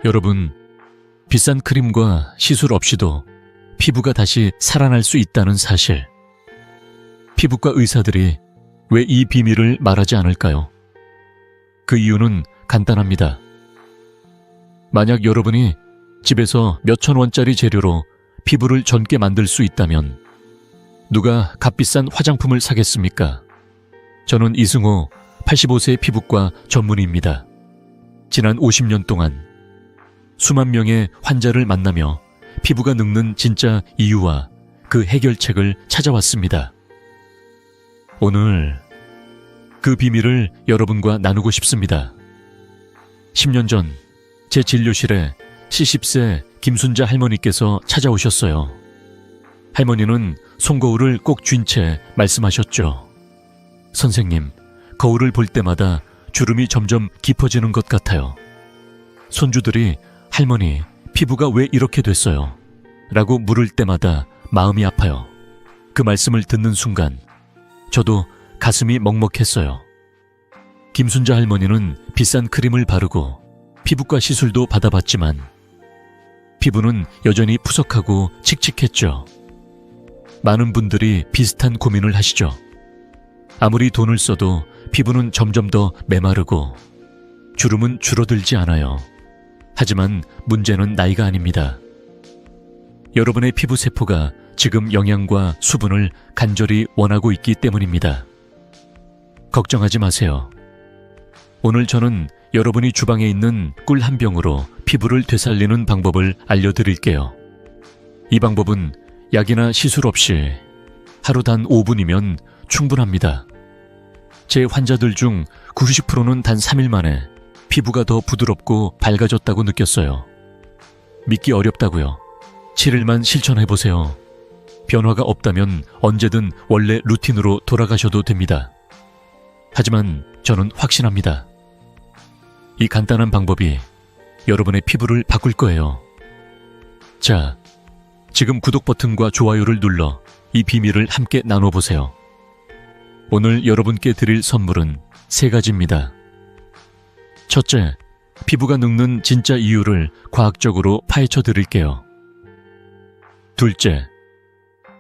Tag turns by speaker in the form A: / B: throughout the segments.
A: 여러분, 비싼 크림과 시술 없이도 피부가 다시 살아날 수 있다는 사실. 피부과 의사들이 왜 이 비밀을 말하지 않을까요? 그 이유는 간단합니다. 만약 여러분이 집에서 몇천 원짜리 재료로 피부를 젊게 만들 수 있다면 누가 값비싼 화장품을 사겠습니까? 저는 이승호 85세 피부과 전문의입니다. 지난 50년 동안 수만 명의 환자를 만나며 피부가 늙는 진짜 이유와 그 해결책을 찾아왔습니다. 오늘 그 비밀을 여러분과 나누고 싶습니다. 10년 전 제 진료실에 70세 김순자 할머니께서 찾아오셨어요. 할머니는 손거울을 꼭 쥔 채 말씀하셨죠. 선생님, 거울을 볼 때마다 주름이 점점 깊어지는 것 같아요. 손주들이 할머니, 피부가 왜 이렇게 됐어요? 라고 물을 때마다 마음이 아파요. 그 말씀을 듣는 순간 저도 가슴이 먹먹했어요. 김순자 할머니는 비싼 크림을 바르고 피부과 시술도 받아봤지만 피부는 여전히 푸석하고 칙칙했죠. 많은 분들이 비슷한 고민을 하시죠. 아무리 돈을 써도 피부는 점점 더 메마르고 주름은 줄어들지 않아요. 하지만 문제는 나이가 아닙니다. 여러분의 피부 세포가 지금 영양과 수분을 간절히 원하고 있기 때문입니다. 걱정하지 마세요. 오늘 저는 여러분이 주방에 있는 꿀 한 병으로 피부를 되살리는 방법을 알려드릴게요. 이 방법은 약이나 시술 없이 하루 단 5분이면 충분합니다. 제 환자들 중 90%는 단 3일 만에 피부가 더 부드럽고 밝아졌다고 느꼈어요. 믿기 어렵다고요. 7일만 실천해보세요. 변화가 없다면 언제든 원래 루틴으로 돌아가셔도 됩니다. 하지만 저는 확신합니다. 이 간단한 방법이 여러분의 피부를 바꿀 거예요. 자, 지금 구독 버튼과 좋아요를 눌러 이 비밀을 함께 나눠보세요. 오늘 여러분께 드릴 선물은 3가지입니다. 첫째, 피부가 늙는 진짜 이유를 과학적으로 파헤쳐 드릴게요. 둘째,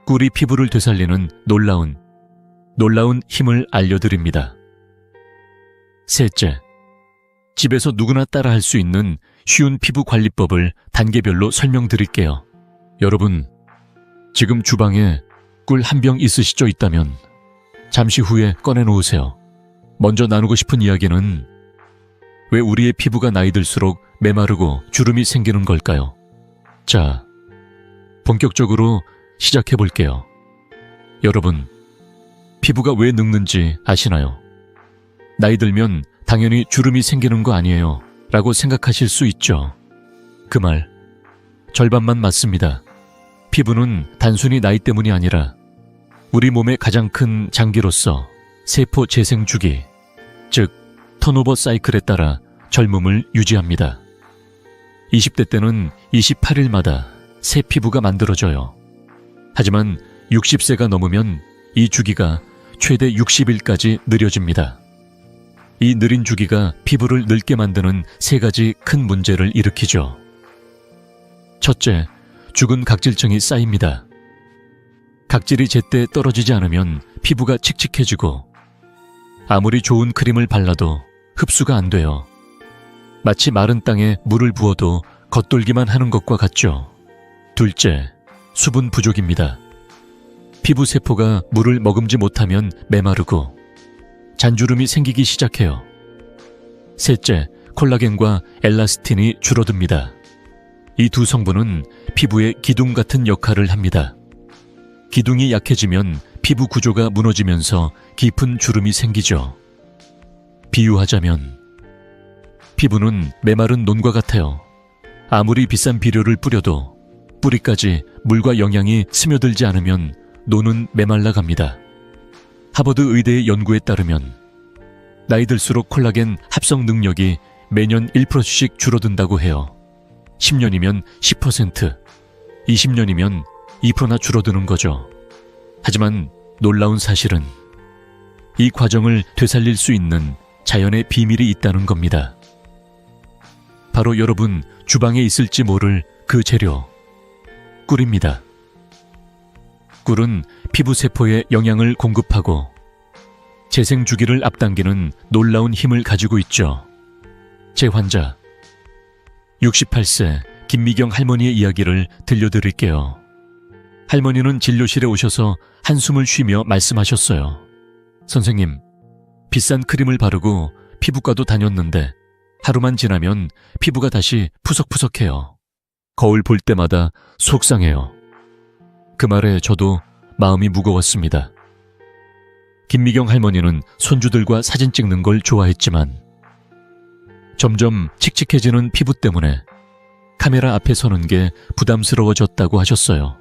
A: 꿀이 피부를 되살리는 놀라운 힘을 알려드립니다. 셋째, 집에서 누구나 따라할 수 있는 쉬운 피부 관리법을 단계별로 설명드릴게요. 여러분, 지금 주방에 꿀 한 병 있으시죠? 있다면 잠시 후에 꺼내놓으세요. 먼저 나누고 싶은 이야기는 왜 우리의 피부가 나이 들수록 메마르고 주름이 생기는 걸까요? 자, 본격적으로 시작해볼게요. 여러분, 피부가 왜 늙는지 아시나요? 나이 들면 당연히 주름이 생기는 거 아니에요 라고 생각하실 수 있죠. 그 말 절반만 맞습니다. 피부는 단순히 나이 때문이 아니라 우리 몸의 가장 큰 장기로서 세포 재생 주기, 즉 턴오버 사이클에 따라 젊음을 유지합니다. 20대 때는 28일마다 새 피부가 만들어져요. 하지만 60세가 넘으면 이 주기가 최대 60일까지 느려집니다. 이 느린 주기가 피부를 늙게 만드는 3가지 큰 문제를 일으키죠. 첫째, 죽은 각질층이 쌓입니다. 각질이 제때 떨어지지 않으면 피부가 칙칙해지고 아무리 좋은 크림을 발라도 흡수가 안 돼요. 마치 마른 땅에 물을 부어도 겉돌기만 하는 것과 같죠. 둘째, 수분 부족입니다. 피부 세포가 물을 머금지 못하면 메마르고 잔주름이 생기기 시작해요. 셋째, 콜라겐과 엘라스틴이 줄어듭니다. 이 두 성분은 피부의 기둥 같은 역할을 합니다. 기둥이 약해지면 피부 구조가 무너지면서 깊은 주름이 생기죠. 비유하자면 피부는 메마른 논과 같아요. 아무리 비싼 비료를 뿌려도 뿌리까지 물과 영양이 스며들지 않으면 논은 메말라 갑니다. 하버드 의대의 연구에 따르면 나이 들수록 콜라겐 합성 능력이 매년 1%씩 줄어든다고 해요. 10년이면 10%, 20년이면 2%나 줄어드는 거죠. 하지만 놀라운 사실은 이 과정을 되살릴 수 있는 자연의 비밀이 있다는 겁니다. 바로 여러분 주방에 있을지 모를 그 재료, 꿀입니다. 꿀은 피부 세포에 영양을 공급하고 재생 주기를 앞당기는 놀라운 힘을 가지고 있죠. 제 환자 68세 김미경 할머니의 이야기를 들려드릴게요. 할머니는 진료실에 오셔서 한숨을 쉬며 말씀하셨어요. 선생님, 비싼 크림을 바르고 피부과도 다녔는데 하루만 지나면 피부가 다시 푸석푸석해요. 거울 볼 때마다 속상해요. 그 말에 저도 마음이 무거웠습니다. 김미경 할머니는 손주들과 사진 찍는 걸 좋아했지만 점점 칙칙해지는 피부 때문에 카메라 앞에 서는 게 부담스러워졌다고 하셨어요.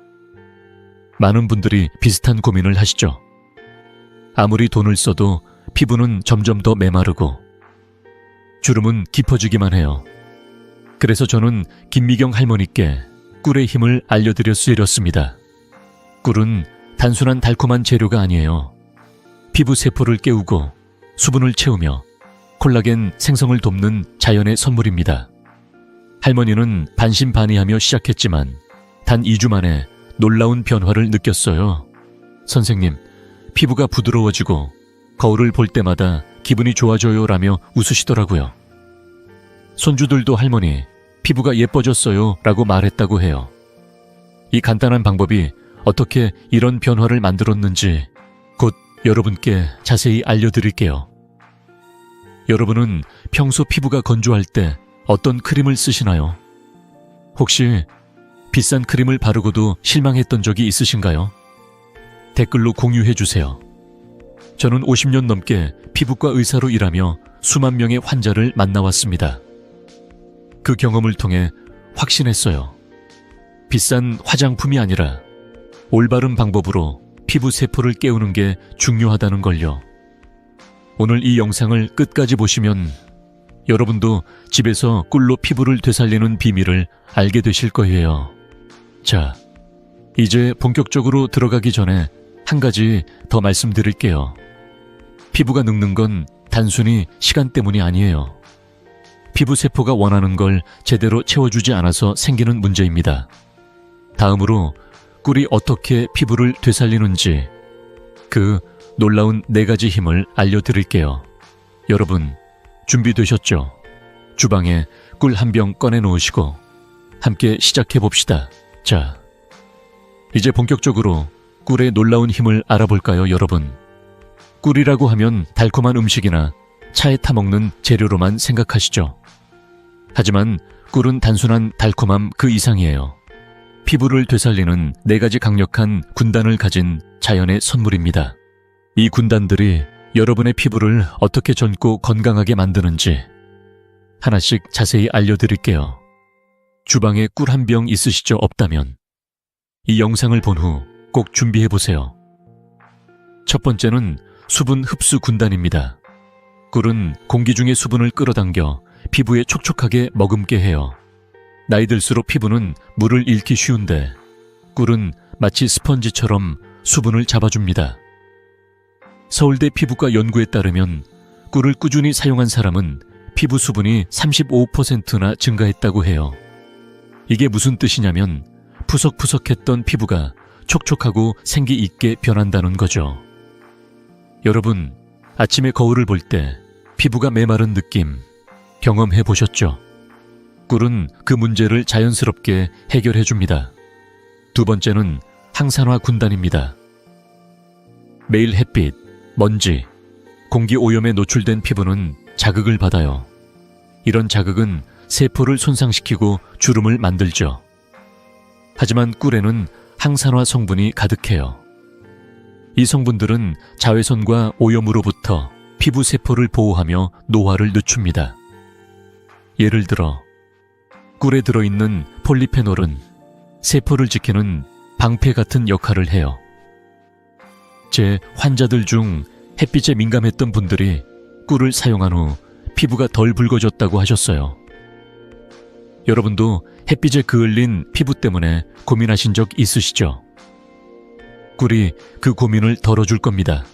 A: 많은 분들이 비슷한 고민을 하시죠. 아무리 돈을 써도 피부는 점점 더 메마르고 주름은 깊어지기만 해요. 그래서 저는 김미경 할머니께 꿀의 힘을 알려드렸습니다. 꿀은 단순한 달콤한 재료가 아니에요. 피부 세포를 깨우고 수분을 채우며 콜라겐 생성을 돕는 자연의 선물입니다. 할머니는 반신반의하며 시작했지만 단 2주 만에 놀라운 변화를 느꼈어요. 선생님, 피부가 부드러워지고 거울을 볼 때마다 기분이 좋아져요 라며 웃으시더라고요. 손주들도 할머니, 피부가 예뻐졌어요 라고 말했다고 해요. 이 간단한 방법이 어떻게 이런 변화를 만들었는지 곧 여러분께 자세히 알려드릴게요. 여러분은 평소 피부가 건조할 때 어떤 크림을 쓰시나요? 혹시 비싼 크림을 바르고도 실망했던 적이 있으신가요? 댓글로 공유해 주세요. 저는 50년 넘게 피부과 의사로 일하며 수만 명의 환자를 만나왔습니다. 그 경험을 통해 확신했어요. 비싼 화장품이 아니라 올바른 방법으로 피부 세포를 깨우는 게 중요하다는 걸요. 오늘 이 영상을 끝까지 보시면 여러분도 집에서 꿀로 피부를 되살리는 비밀을 알게 되실 거예요. 자, 이제 본격적으로 들어가기 전에 한 가지 더 말씀드릴게요. 피부가 늙는 건 단순히 시간 때문이 아니에요. 피부 세포가 원하는 걸 제대로 채워주지 않아서 생기는 문제입니다. 다음으로 꿀이 어떻게 피부를 되살리는지 그 놀라운 4가지 힘을 알려드릴게요. 여러분, 준비되셨죠? 주방에 꿀 한 병 꺼내 놓으시고 함께 시작해 봅시다. 자, 이제 본격적으로 꿀의 놀라운 힘을 알아볼까요, 여러분? 꿀이라고 하면 달콤한 음식이나 차에 타먹는 재료로만 생각하시죠. 하지만 꿀은 단순한 달콤함 그 이상이에요. 피부를 되살리는 4가지 강력한 군단을 가진 자연의 선물입니다. 이 군단들이 여러분의 피부를 어떻게 젊고 건강하게 만드는지 하나씩 자세히 알려드릴게요. 주방에 꿀 한 병 있으시죠? 없다면 이 영상을 본 후 꼭 준비해보세요. 첫 번째는 수분 흡수 군단입니다. 꿀은 공기 중의 수분을 끌어당겨 피부에 촉촉하게 머금게 해요. 나이 들수록 피부는 물을 잃기 쉬운데 꿀은 마치 스펀지처럼 수분을 잡아줍니다. 서울대 피부과 연구에 따르면 꿀을 꾸준히 사용한 사람은 피부 수분이 35%나 증가했다고 해요. 이게 무슨 뜻이냐면 푸석푸석했던 피부가 촉촉하고 생기 있게 변한다는 거죠. 여러분, 아침에 거울을 볼 때 피부가 메마른 느낌 경험해 보셨죠? 꿀은 그 문제를 자연스럽게 해결해 줍니다. 두 번째는 항산화 군단입니다. 매일 햇빛, 먼지, 공기 오염에 노출된 피부는 자극을 받아요. 이런 자극은 세포를 손상시키고 주름을 만들죠. 하지만 꿀에는 항산화 성분이 가득해요. 이 성분들은 자외선과 오염으로부터 피부 세포를 보호하며 노화를 늦춥니다. 예를 들어 꿀에 들어있는 폴리페놀은 세포를 지키는 방패 같은 역할을 해요. 제 환자들 중 햇빛에 민감했던 분들이 꿀을 사용한 후 피부가 덜 붉어졌다고 하셨어요. 여러분도 햇빛에 그을린 피부 때문에 고민하신 적 있으시죠? 꿀이 그 고민을 덜어줄 겁니다.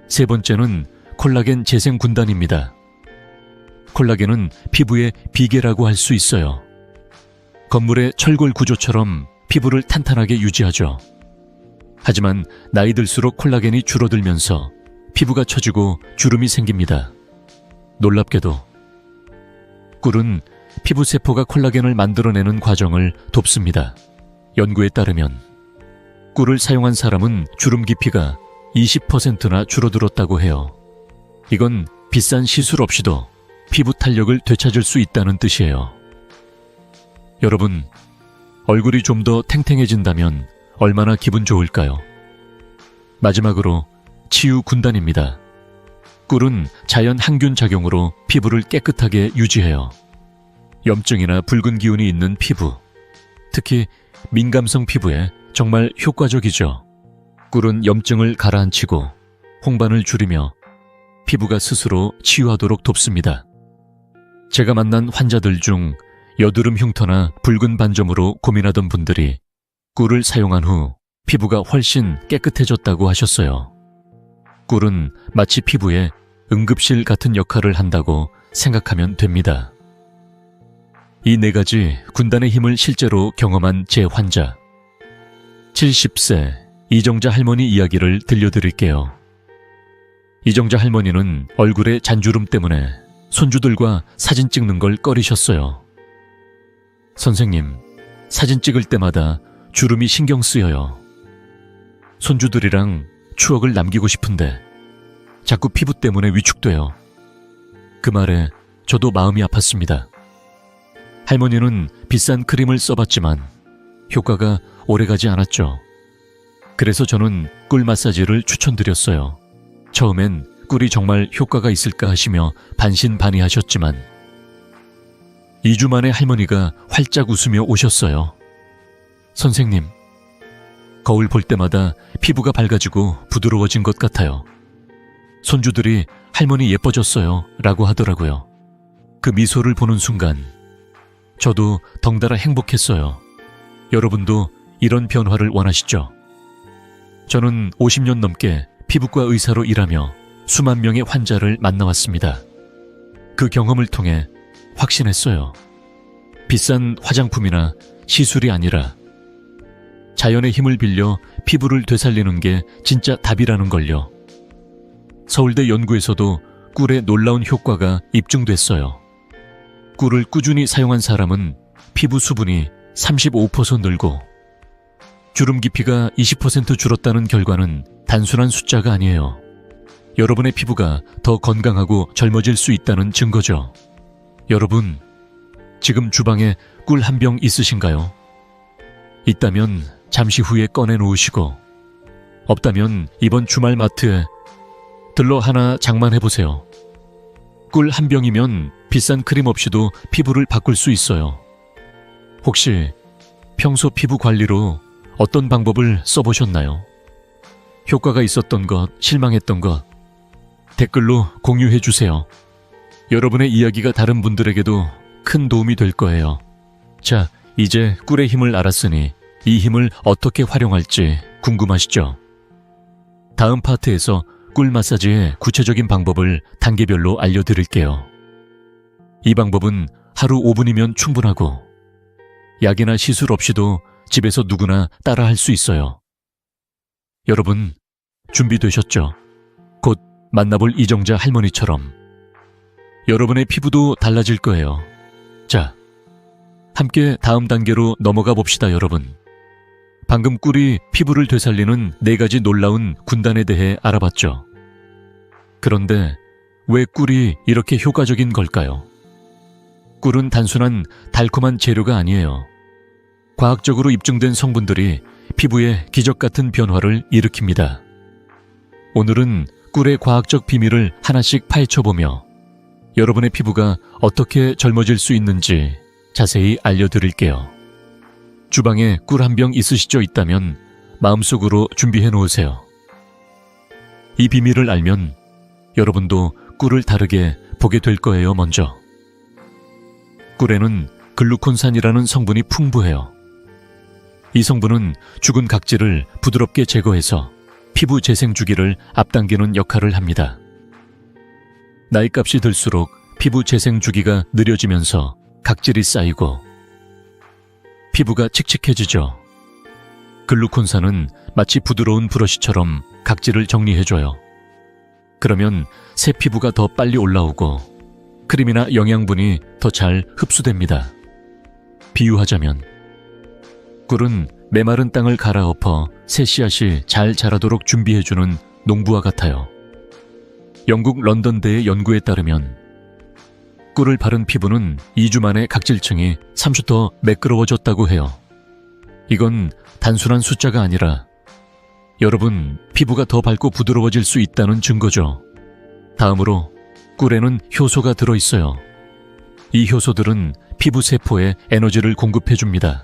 A: 세 번째는 콜라겐 재생 군단입니다. 콜라겐은 피부의 비계라고 할 수 있어요. 건물의 철골 구조처럼 피부를 탄탄하게 유지하죠. 하지만 나이 들수록 콜라겐이 줄어들면서 피부가 처지고 주름이 생깁니다. 놀랍게도 꿀은 피부 세포가 콜라겐을 만들어내는 과정을 돕습니다. 연구에 따르면 꿀을 사용한 사람은 주름 깊이가 20%나 줄어들었다고 해요. 이건 비싼 시술 없이도 피부 탄력을 되찾을 수 있다는 뜻이에요. 여러분, 얼굴이 좀 더 탱탱해진다면 얼마나 기분 좋을까요? 마지막으로 치유 군단입니다. 꿀은 자연 항균 작용으로 피부를 깨끗하게 유지해요. 염증이나 붉은 기운이 있는 피부, 특히 민감성 피부에 정말 효과적이죠. 꿀은 염증을 가라앉히고 홍반을 줄이며 피부가 스스로 치유하도록 돕습니다. 제가 만난 환자들 중 여드름 흉터나 붉은 반점으로 고민하던 분들이 꿀을 사용한 후 피부가 훨씬 깨끗해졌다고 하셨어요. 꿀은 마치 피부에 응급실 같은 역할을 한다고 생각하면 됩니다. 이 4가지 군단의 힘을 실제로 경험한 제 환자, 70세 이정자 할머니 이야기를 들려드릴게요. 이정자 할머니는 얼굴에 잔주름 때문에 손주들과 사진 찍는 걸 꺼리셨어요. 선생님, 사진 찍을 때마다 주름이 신경 쓰여요. 손주들이랑 추억을 남기고 싶은데 자꾸 피부 때문에 위축돼요. 그 말에 저도 마음이 아팠습니다. 할머니는 비싼 크림을 써봤지만 효과가 오래가지 않았죠. 그래서 저는 꿀 마사지를 추천드렸어요. 처음엔 꿀이 정말 효과가 있을까 하시며 반신반의하셨지만 2주 만에 할머니가 활짝 웃으며 오셨어요. 선생님, 거울 볼 때마다 피부가 밝아지고 부드러워진 것 같아요. 손주들이 할머니 예뻐졌어요 라고 하더라고요. 그 미소를 보는 순간 저도 덩달아 행복했어요. 여러분도 이런 변화를 원하시죠? 저는 50년 넘게 피부과 의사로 일하며 수만 명의 환자를 만나왔습니다. 그 경험을 통해 확신했어요. 비싼 화장품이나 시술이 아니라 자연의 힘을 빌려 피부를 되살리는 게 진짜 답이라는 걸요. 서울대 연구에서도 꿀의 놀라운 효과가 입증됐어요. 꿀을 꾸준히 사용한 사람은 피부 수분이 35% 늘고 주름 깊이가 20% 줄었다는 결과는 단순한 숫자가 아니에요. 여러분의 피부가 더 건강하고 젊어질 수 있다는 증거죠. 여러분, 지금 주방에 꿀 한 병 있으신가요? 있다면 잠시 후에 꺼내놓으시고, 없다면 이번 주말 마트에 들러 하나 장만해보세요. 꿀 한 병이면 비싼 크림 없이도 피부를 바꿀 수 있어요. 혹시 평소 피부 관리로 어떤 방법을 써보셨나요? 효과가 있었던 것, 실망했던 것 댓글로 공유해주세요. 여러분의 이야기가 다른 분들에게도 큰 도움이 될 거예요. 자, 이제 꿀의 힘을 알았으니 이 힘을 어떻게 활용할지 궁금하시죠? 다음 파트에서 꿀 마사지의 구체적인 방법을 단계별로 알려드릴게요. 이 방법은 하루 5분이면 충분하고 약이나 시술 없이도 집에서 누구나 따라 할 수 있어요. 여러분, 준비되셨죠? 곧 만나볼 이정자 할머니처럼 여러분의 피부도 달라질 거예요. 자, 함께 다음 단계로 넘어가 봅시다, 여러분. 방금 꿀이 피부를 되살리는 4가지 놀라운 군단에 대해 알아봤죠. 그런데 왜 꿀이 이렇게 효과적인 걸까요? 꿀은 단순한 달콤한 재료가 아니에요. 과학적으로 입증된 성분들이 피부에 기적 같은 변화를 일으킵니다. 오늘은 꿀의 과학적 비밀을 하나씩 파헤쳐보며 여러분의 피부가 어떻게 젊어질 수 있는지 자세히 알려드릴게요. 주방에 꿀 한 병 있으시죠? 있다면 마음속으로 준비해 놓으세요. 이 비밀을 알면 여러분도 꿀을 다르게 보게 될 거예요. 먼저, 꿀에는 글루콘산이라는 성분이 풍부해요. 이 성분은 죽은 각질을 부드럽게 제거해서 피부 재생 주기를 앞당기는 역할을 합니다. 나이값이 들수록 피부 재생 주기가 느려지면서 각질이 쌓이고 피부가 칙칙해지죠. 글루콘산은 마치 부드러운 브러쉬처럼 각질을 정리해줘요. 그러면 새 피부가 더 빨리 올라오고 크림이나 영양분이 더 잘 흡수됩니다. 비유하자면 꿀은 메마른 땅을 갈아엎어 새 씨앗이 잘 자라도록 준비해주는 농부와 같아요. 영국 런던대의 연구에 따르면 꿀을 바른 피부는 2주 만에 각질층이 3주 더 매끄러워졌다고 해요. 이건 단순한 숫자가 아니라 여러분 피부가 더 밝고 부드러워질 수 있다는 증거죠. 다음으로 꿀에는 효소가 들어있어요. 이 효소들은 피부 세포에 에너지를 공급해줍니다.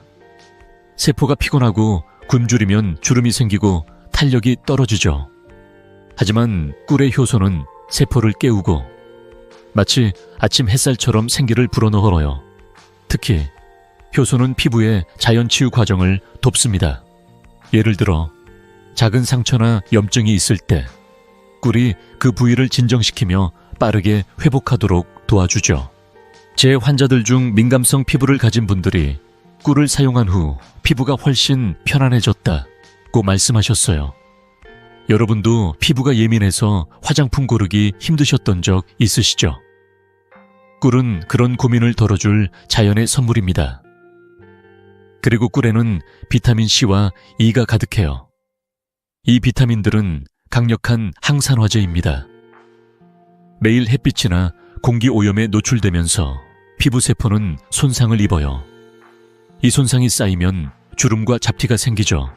A: 세포가 피곤하고 굶주리면 주름이 생기고 탄력이 떨어지죠. 하지만 꿀의 효소는 세포를 깨우고 마치 아침 햇살처럼 생기를 불어넣어요. 특히 효소는 피부의 자연치유 과정을 돕습니다. 예를 들어 작은 상처나 염증이 있을 때 꿀이 그 부위를 진정시키며 빠르게 회복하도록 도와주죠. 제 환자들 중 민감성 피부를 가진 분들이 꿀을 사용한 후 피부가 훨씬 편안해졌다고 말씀하셨어요. 여러분도 피부가 예민해서 화장품 고르기 힘드셨던 적 있으시죠? 꿀은 그런 고민을 덜어줄 자연의 선물입니다. 그리고 꿀에는 비타민 C와 E가 가득해요. 이 비타민들은 강력한 항산화제입니다. 매일 햇빛이나 공기 오염에 노출되면서 피부 세포는 손상을 입어요. 이 손상이 쌓이면 주름과 잡티가 생기죠.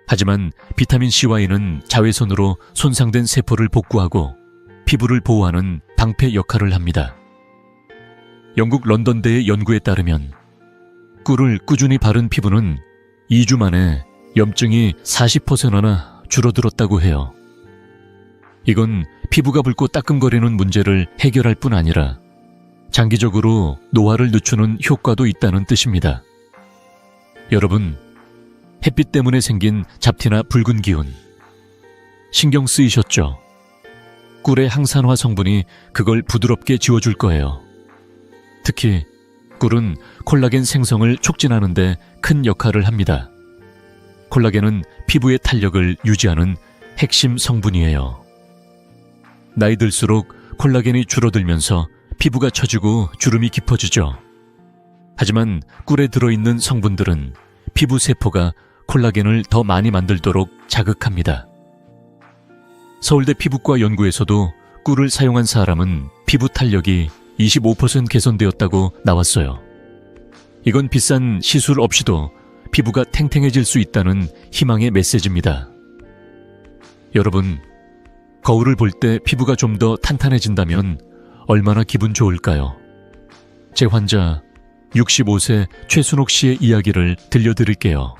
A: 하지만 비타민 C와 E는 자외선으로 손상된 세포를 복구하고 피부를 보호하는 방패 역할을 합니다. 영국 런던대의 연구에 따르면 꿀을 꾸준히 바른 피부는 2주 만에 염증이 40%나 줄어들었다고 해요. 이건 피부가 붉고 따끔거리는 문제를 해결할 뿐 아니라 장기적으로 노화를 늦추는 효과도 있다는 뜻입니다. 여러분, 햇빛 때문에 생긴 잡티나 붉은 기운 신경 쓰이셨죠? 꿀의 항산화 성분이 그걸 부드럽게 지워줄 거예요. 특히 꿀은 콜라겐 생성을 촉진하는 데 큰 역할을 합니다. 콜라겐은 피부의 탄력을 유지하는 핵심 성분이에요. 나이 들수록 콜라겐이 줄어들면서 피부가 처지고 주름이 깊어지죠. 하지만 꿀에 들어있는 성분들은 피부 세포가 콜라겐을 더 많이 만들도록 자극합니다. 서울대 피부과 연구에서도 꿀을 사용한 사람은 피부 탄력이 25% 개선되었다고 나왔어요. 이건 비싼 시술 없이도 피부가 탱탱해질 수 있다는 희망의 메시지입니다. 여러분, 거울을 볼 때 피부가 좀 더 탄탄해진다면 얼마나 기분 좋을까요? 제 환자 65세 최순옥 씨의 이야기를 들려드릴게요.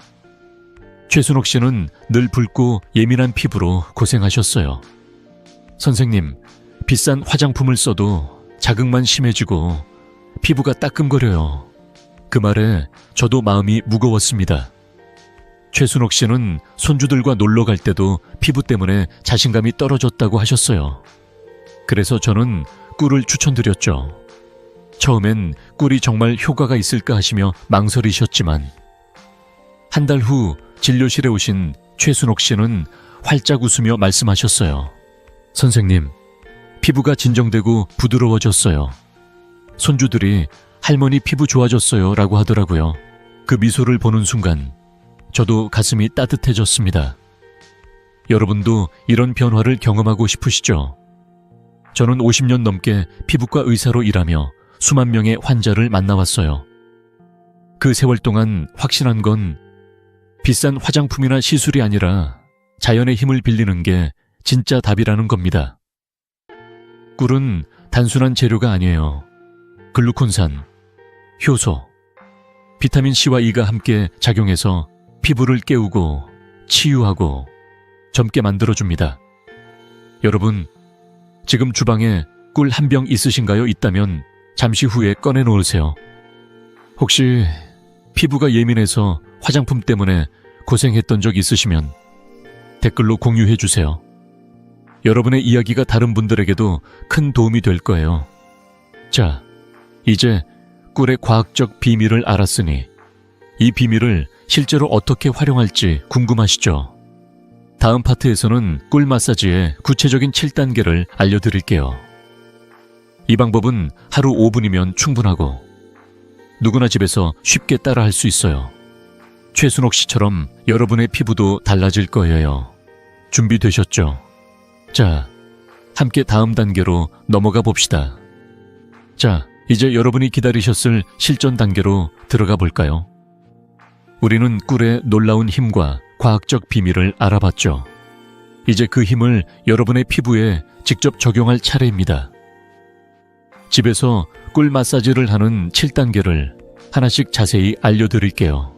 A: 최순옥 씨는 늘 붉고 예민한 피부로 고생하셨어요. 선생님, 비싼 화장품을 써도 자극만 심해지고 피부가 따끔거려요. 그 말에 저도 마음이 무거웠습니다. 최순옥 씨는 손주들과 놀러 갈 때도 피부 때문에 자신감이 떨어졌다고 하셨어요. 그래서 저는 꿀을 추천드렸죠. 처음엔 꿀이 정말 효과가 있을까 하시며 망설이셨지만 한 달 후 진료실에 오신 최순옥 씨는 활짝 웃으며 말씀하셨어요. 선생님, 피부가 진정되고 부드러워졌어요. 손주들이 할머니 피부 좋아졌어요 라고 하더라고요. 그 미소를 보는 순간 저도 가슴이 따뜻해졌습니다. 여러분도 이런 변화를 경험하고 싶으시죠? 저는 50년 넘게 피부과 의사로 일하며 수만 명의 환자를 만나왔어요. 그 세월 동안 확신한 건 비싼 화장품이나 시술이 아니라 자연의 힘을 빌리는 게 진짜 답이라는 겁니다. 꿀은 단순한 재료가 아니에요. 글루콘산, 효소, 비타민 C와 E가 함께 작용해서 피부를 깨우고 치유하고 젊게 만들어줍니다. 여러분, 지금 주방에 꿀 한 병 있으신가요? 있다면 잠시 후에 꺼내놓으세요. 혹시 피부가 예민해서 화장품 때문에 고생했던 적 있으시면 댓글로 공유해주세요. 여러분의 이야기가 다른 분들에게도 큰 도움이 될 거예요. 자, 이제 꿀의 과학적 비밀을 알았으니 이 비밀을 실제로 어떻게 활용할지 궁금하시죠? 다음 파트에서는 꿀 마사지의 구체적인 7단계를 알려드릴게요. 이 방법은 하루 5분이면 충분하고 누구나 집에서 쉽게 따라 할 수 있어요. 최순옥 씨처럼 여러분의 피부도 달라질 거예요. 준비되셨죠? 자, 함께 다음 단계로 넘어가 봅시다. 자, 이제 여러분이 기다리셨을 실전 단계로 들어가 볼까요? 우리는 꿀의 놀라운 힘과 과학적 비밀을 알아봤죠. 이제 그 힘을 여러분의 피부에 직접 적용할 차례입니다. 집에서 꿀 마사지를 하는 7단계를 하나씩 자세히 알려드릴게요.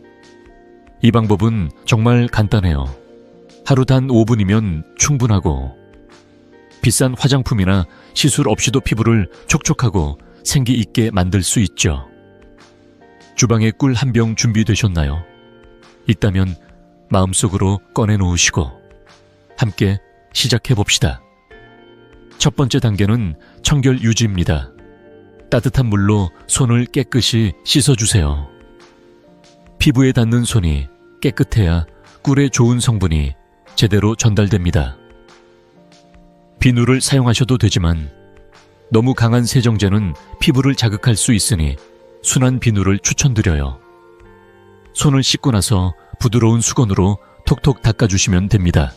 A: 이 방법은 정말 간단해요. 하루 단 5분이면 충분하고 비싼 화장품이나 시술 없이도 피부를 촉촉하고 생기 있게 만들 수 있죠. 주방에 꿀 한 병 준비되셨나요? 있다면 마음속으로 꺼내놓으시고 함께 시작해봅시다. 첫 번째 단계는 청결 유지입니다. 따뜻한 물로 손을 깨끗이 씻어주세요. 피부에 닿는 손이 깨끗해야 꿀의 좋은 성분이 제대로 전달됩니다. 비누를 사용하셔도 되지만 너무 강한 세정제는 피부를 자극할 수 있으니 순한 비누를 추천드려요. 손을 씻고 나서 부드러운 수건으로 톡톡 닦아주시면 됩니다.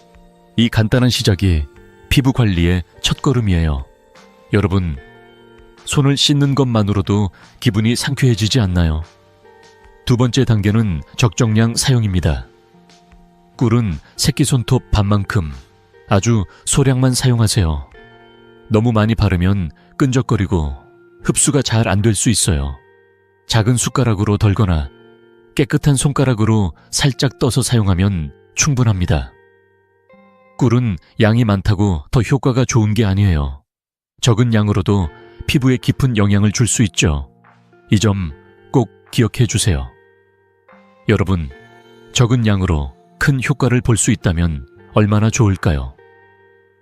A: 이 간단한 시작이 피부 관리의 첫걸음이에요. 여러분, 손을 씻는 것만으로도 기분이 상쾌해지지 않나요? 두 번째 단계는 적정량 사용입니다. 꿀은 새끼손톱 반만큼 아주 소량만 사용하세요. 너무 많이 바르면 끈적거리고 흡수가 잘 안 될 수 있어요. 작은 숟가락으로 덜거나 깨끗한 손가락으로 살짝 떠서 사용하면 충분합니다. 꿀은 양이 많다고 더 효과가 좋은 게 아니에요. 적은 양으로도 피부에 깊은 영향을 줄 수 있죠. 이 점 꼭 기억해 주세요. 여러분, 적은 양으로 큰 효과를 볼 수 있다면 얼마나 좋을까요?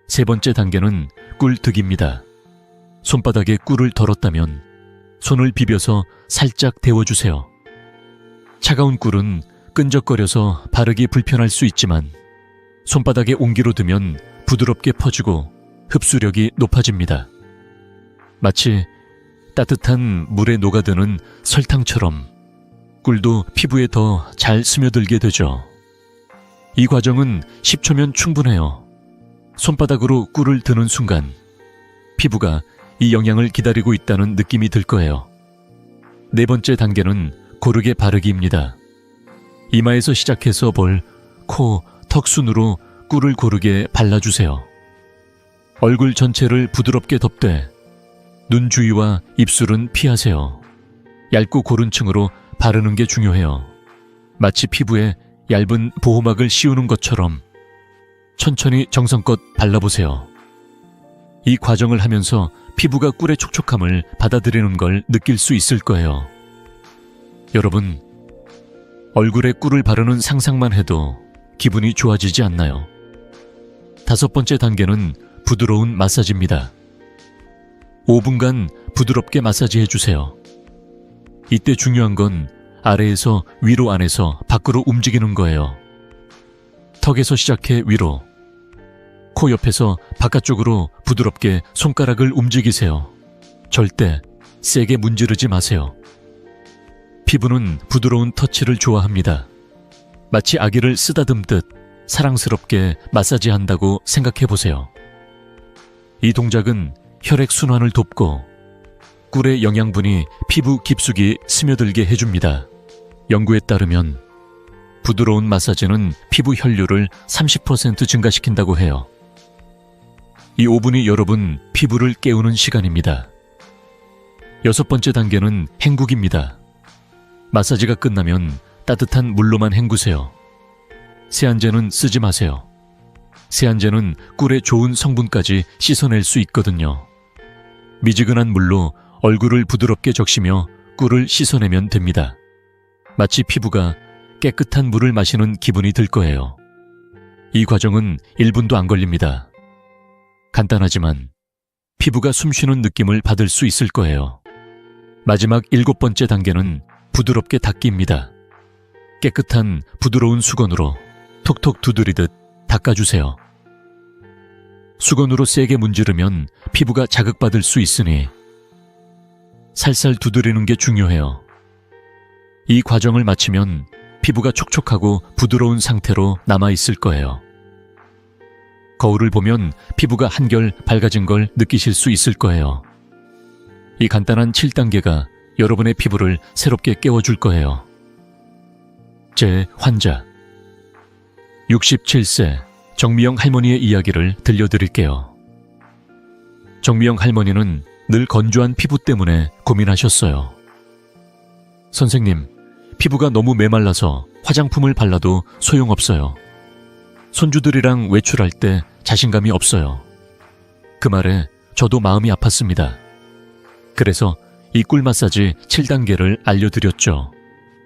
A: 세 번째 단계는 꿀득입니다. 손바닥에 꿀을 덜었다면 손을 비벼서 살짝 데워주세요. 차가운 꿀은 끈적거려서 바르기 불편할 수 있지만 손바닥에 온기로 두면 부드럽게 퍼지고 흡수력이 높아집니다. 마치 따뜻한 물에 녹아드는 설탕처럼 꿀도 피부에 더 잘 스며들게 되죠. 이 과정은 10초면 충분해요. 손바닥으로 꿀을 드는 순간 피부가 이 영향을 기다리고 있다는 느낌이 들 거예요. 네 번째 단계는 고르게 바르기입니다. 이마에서 시작해서 볼, 코, 턱 순으로 꿀을 고르게 발라주세요. 얼굴 전체를 부드럽게 덮되 눈 주위와 입술은 피하세요. 얇고 고른 층으로 바르는 게 중요해요. 마치 피부에 얇은 보호막을 씌우는 것처럼 천천히 정성껏 발라보세요. 이 과정을 하면서 피부가 꿀의 촉촉함을 받아들이는 걸 느낄 수 있을 거예요. 여러분, 얼굴에 꿀을 바르는 상상만 해도 기분이 좋아지지 않나요? 다섯 번째 단계는 부드러운 마사지입니다. 5분간 부드럽게 마사지 해주세요. 이때 중요한 건 아래에서 위로 안에서 밖으로 움직이는 거예요. 턱에서 시작해 위로, 코 옆에서 바깥쪽으로 부드럽게 손가락을 움직이세요. 절대 세게 문지르지 마세요. 피부는 부드러운 터치를 좋아합니다. 마치 아기를 쓰다듬듯 사랑스럽게 마사지한다고 생각해 보세요. 이 동작은 혈액 순환을 돕고 꿀의 영양분이 피부 깊숙이 스며들게 해줍니다. 연구에 따르면 부드러운 마사지는 피부 혈류를 30% 증가시킨다고 해요. 이 5분이 여러분 피부를 깨우는 시간입니다. 여섯 번째 단계는 헹구기입니다. 마사지가 끝나면 따뜻한 물로만 헹구세요. 세안제는 쓰지 마세요. 세안제는 꿀의 좋은 성분까지 씻어낼 수 있거든요. 미지근한 물로 얼굴을 부드럽게 적시며 꿀을 씻어내면 됩니다. 마치 피부가 깨끗한 물을 마시는 기분이 들 거예요. 이 과정은 1분도 안 걸립니다. 간단하지만 피부가 숨쉬는 느낌을 받을 수 있을 거예요. 마지막 7번째 단계는 부드럽게 닦기입니다. 깨끗한 부드러운 수건으로 톡톡 두드리듯 닦아주세요. 수건으로 세게 문지르면 피부가 자극받을 수 있으니 살살 두드리는 게 중요해요. 이 과정을 마치면 피부가 촉촉하고 부드러운 상태로 남아있을 거예요. 거울을 보면 피부가 한결 밝아진 걸 느끼실 수 있을 거예요. 이 간단한 7단계가 여러분의 피부를 새롭게 깨워줄 거예요. 제 환자 67세 정미영 할머니의 이야기를 들려드릴게요. 정미영 할머니는 늘 건조한 피부 때문에 고민하셨어요. 선생님, 피부가 너무 메말라서 화장품을 발라도 소용없어요. 손주들이랑 외출할 때 자신감이 없어요. 그 말에 저도 마음이 아팠습니다. 그래서 이 꿀 마사지 7단계를 알려드렸죠.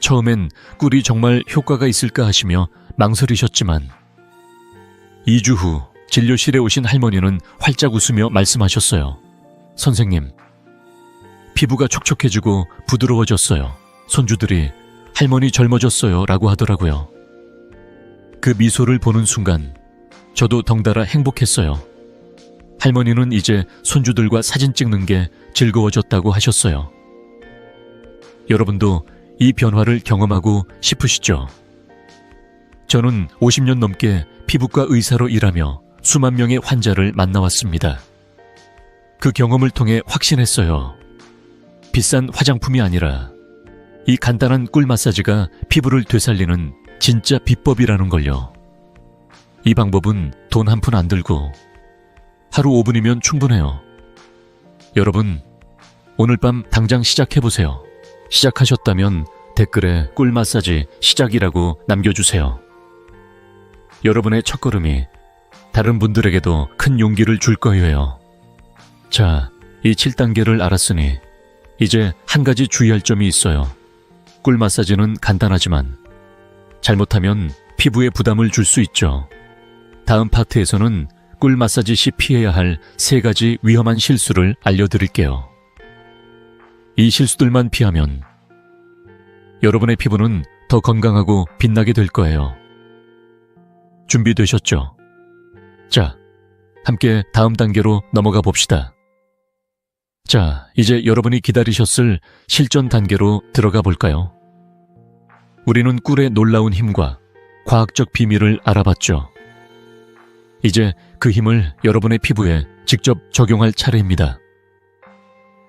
A: 처음엔 꿀이 정말 효과가 있을까 하시며 망설이셨지만 2주 후 진료실에 오신 할머니는 활짝 웃으며 말씀하셨어요. 선생님, 피부가 촉촉해지고 부드러워졌어요. 손주들이 할머니 젊어졌어요 라고 하더라고요. 그 미소를 보는 순간 저도 덩달아 행복했어요. 할머니는 이제 손주들과 사진 찍는 게 즐거워졌다고 하셨어요. 여러분도 이 변화를 경험하고 싶으시죠? 저는 50년 넘게 피부과 의사로 일하며 수만 명의 환자를 만나왔습니다. 그 경험을 통해 확신했어요. 비싼 화장품이 아니라 이 간단한 꿀 마사지가 피부를 되살리는 진짜 비법이라는 걸요. 이 방법은 돈 한 푼 안 들고 하루 5분이면 충분해요. 여러분, 오늘 밤 당장 시작해보세요. 시작하셨다면 댓글에 꿀 마사지 시작이라고 남겨주세요. 여러분의 첫걸음이 다른 분들에게도 큰 용기를 줄 거예요. 자, 이 7단계를 알았으니 이제 한 가지 주의할 점이 있어요. 꿀 마사지는 간단하지만 잘못하면 피부에 부담을 줄 수 있죠. 다음 파트에서는 꿀 마사지 시 피해야 할 3가지 위험한 실수를 알려드릴게요. 이 실수들만 피하면 여러분의 피부는 더 건강하고 빛나게 될 거예요. 준비되셨죠? 자, 함께 다음 단계로 넘어가 봅시다. 자, 이제 여러분이 기다리셨을 실전 단계로 들어가 볼까요? 우리는 꿀의 놀라운 힘과 과학적 비밀을 알아봤죠. 이제 그 힘을 여러분의 피부에 직접 적용할 차례입니다.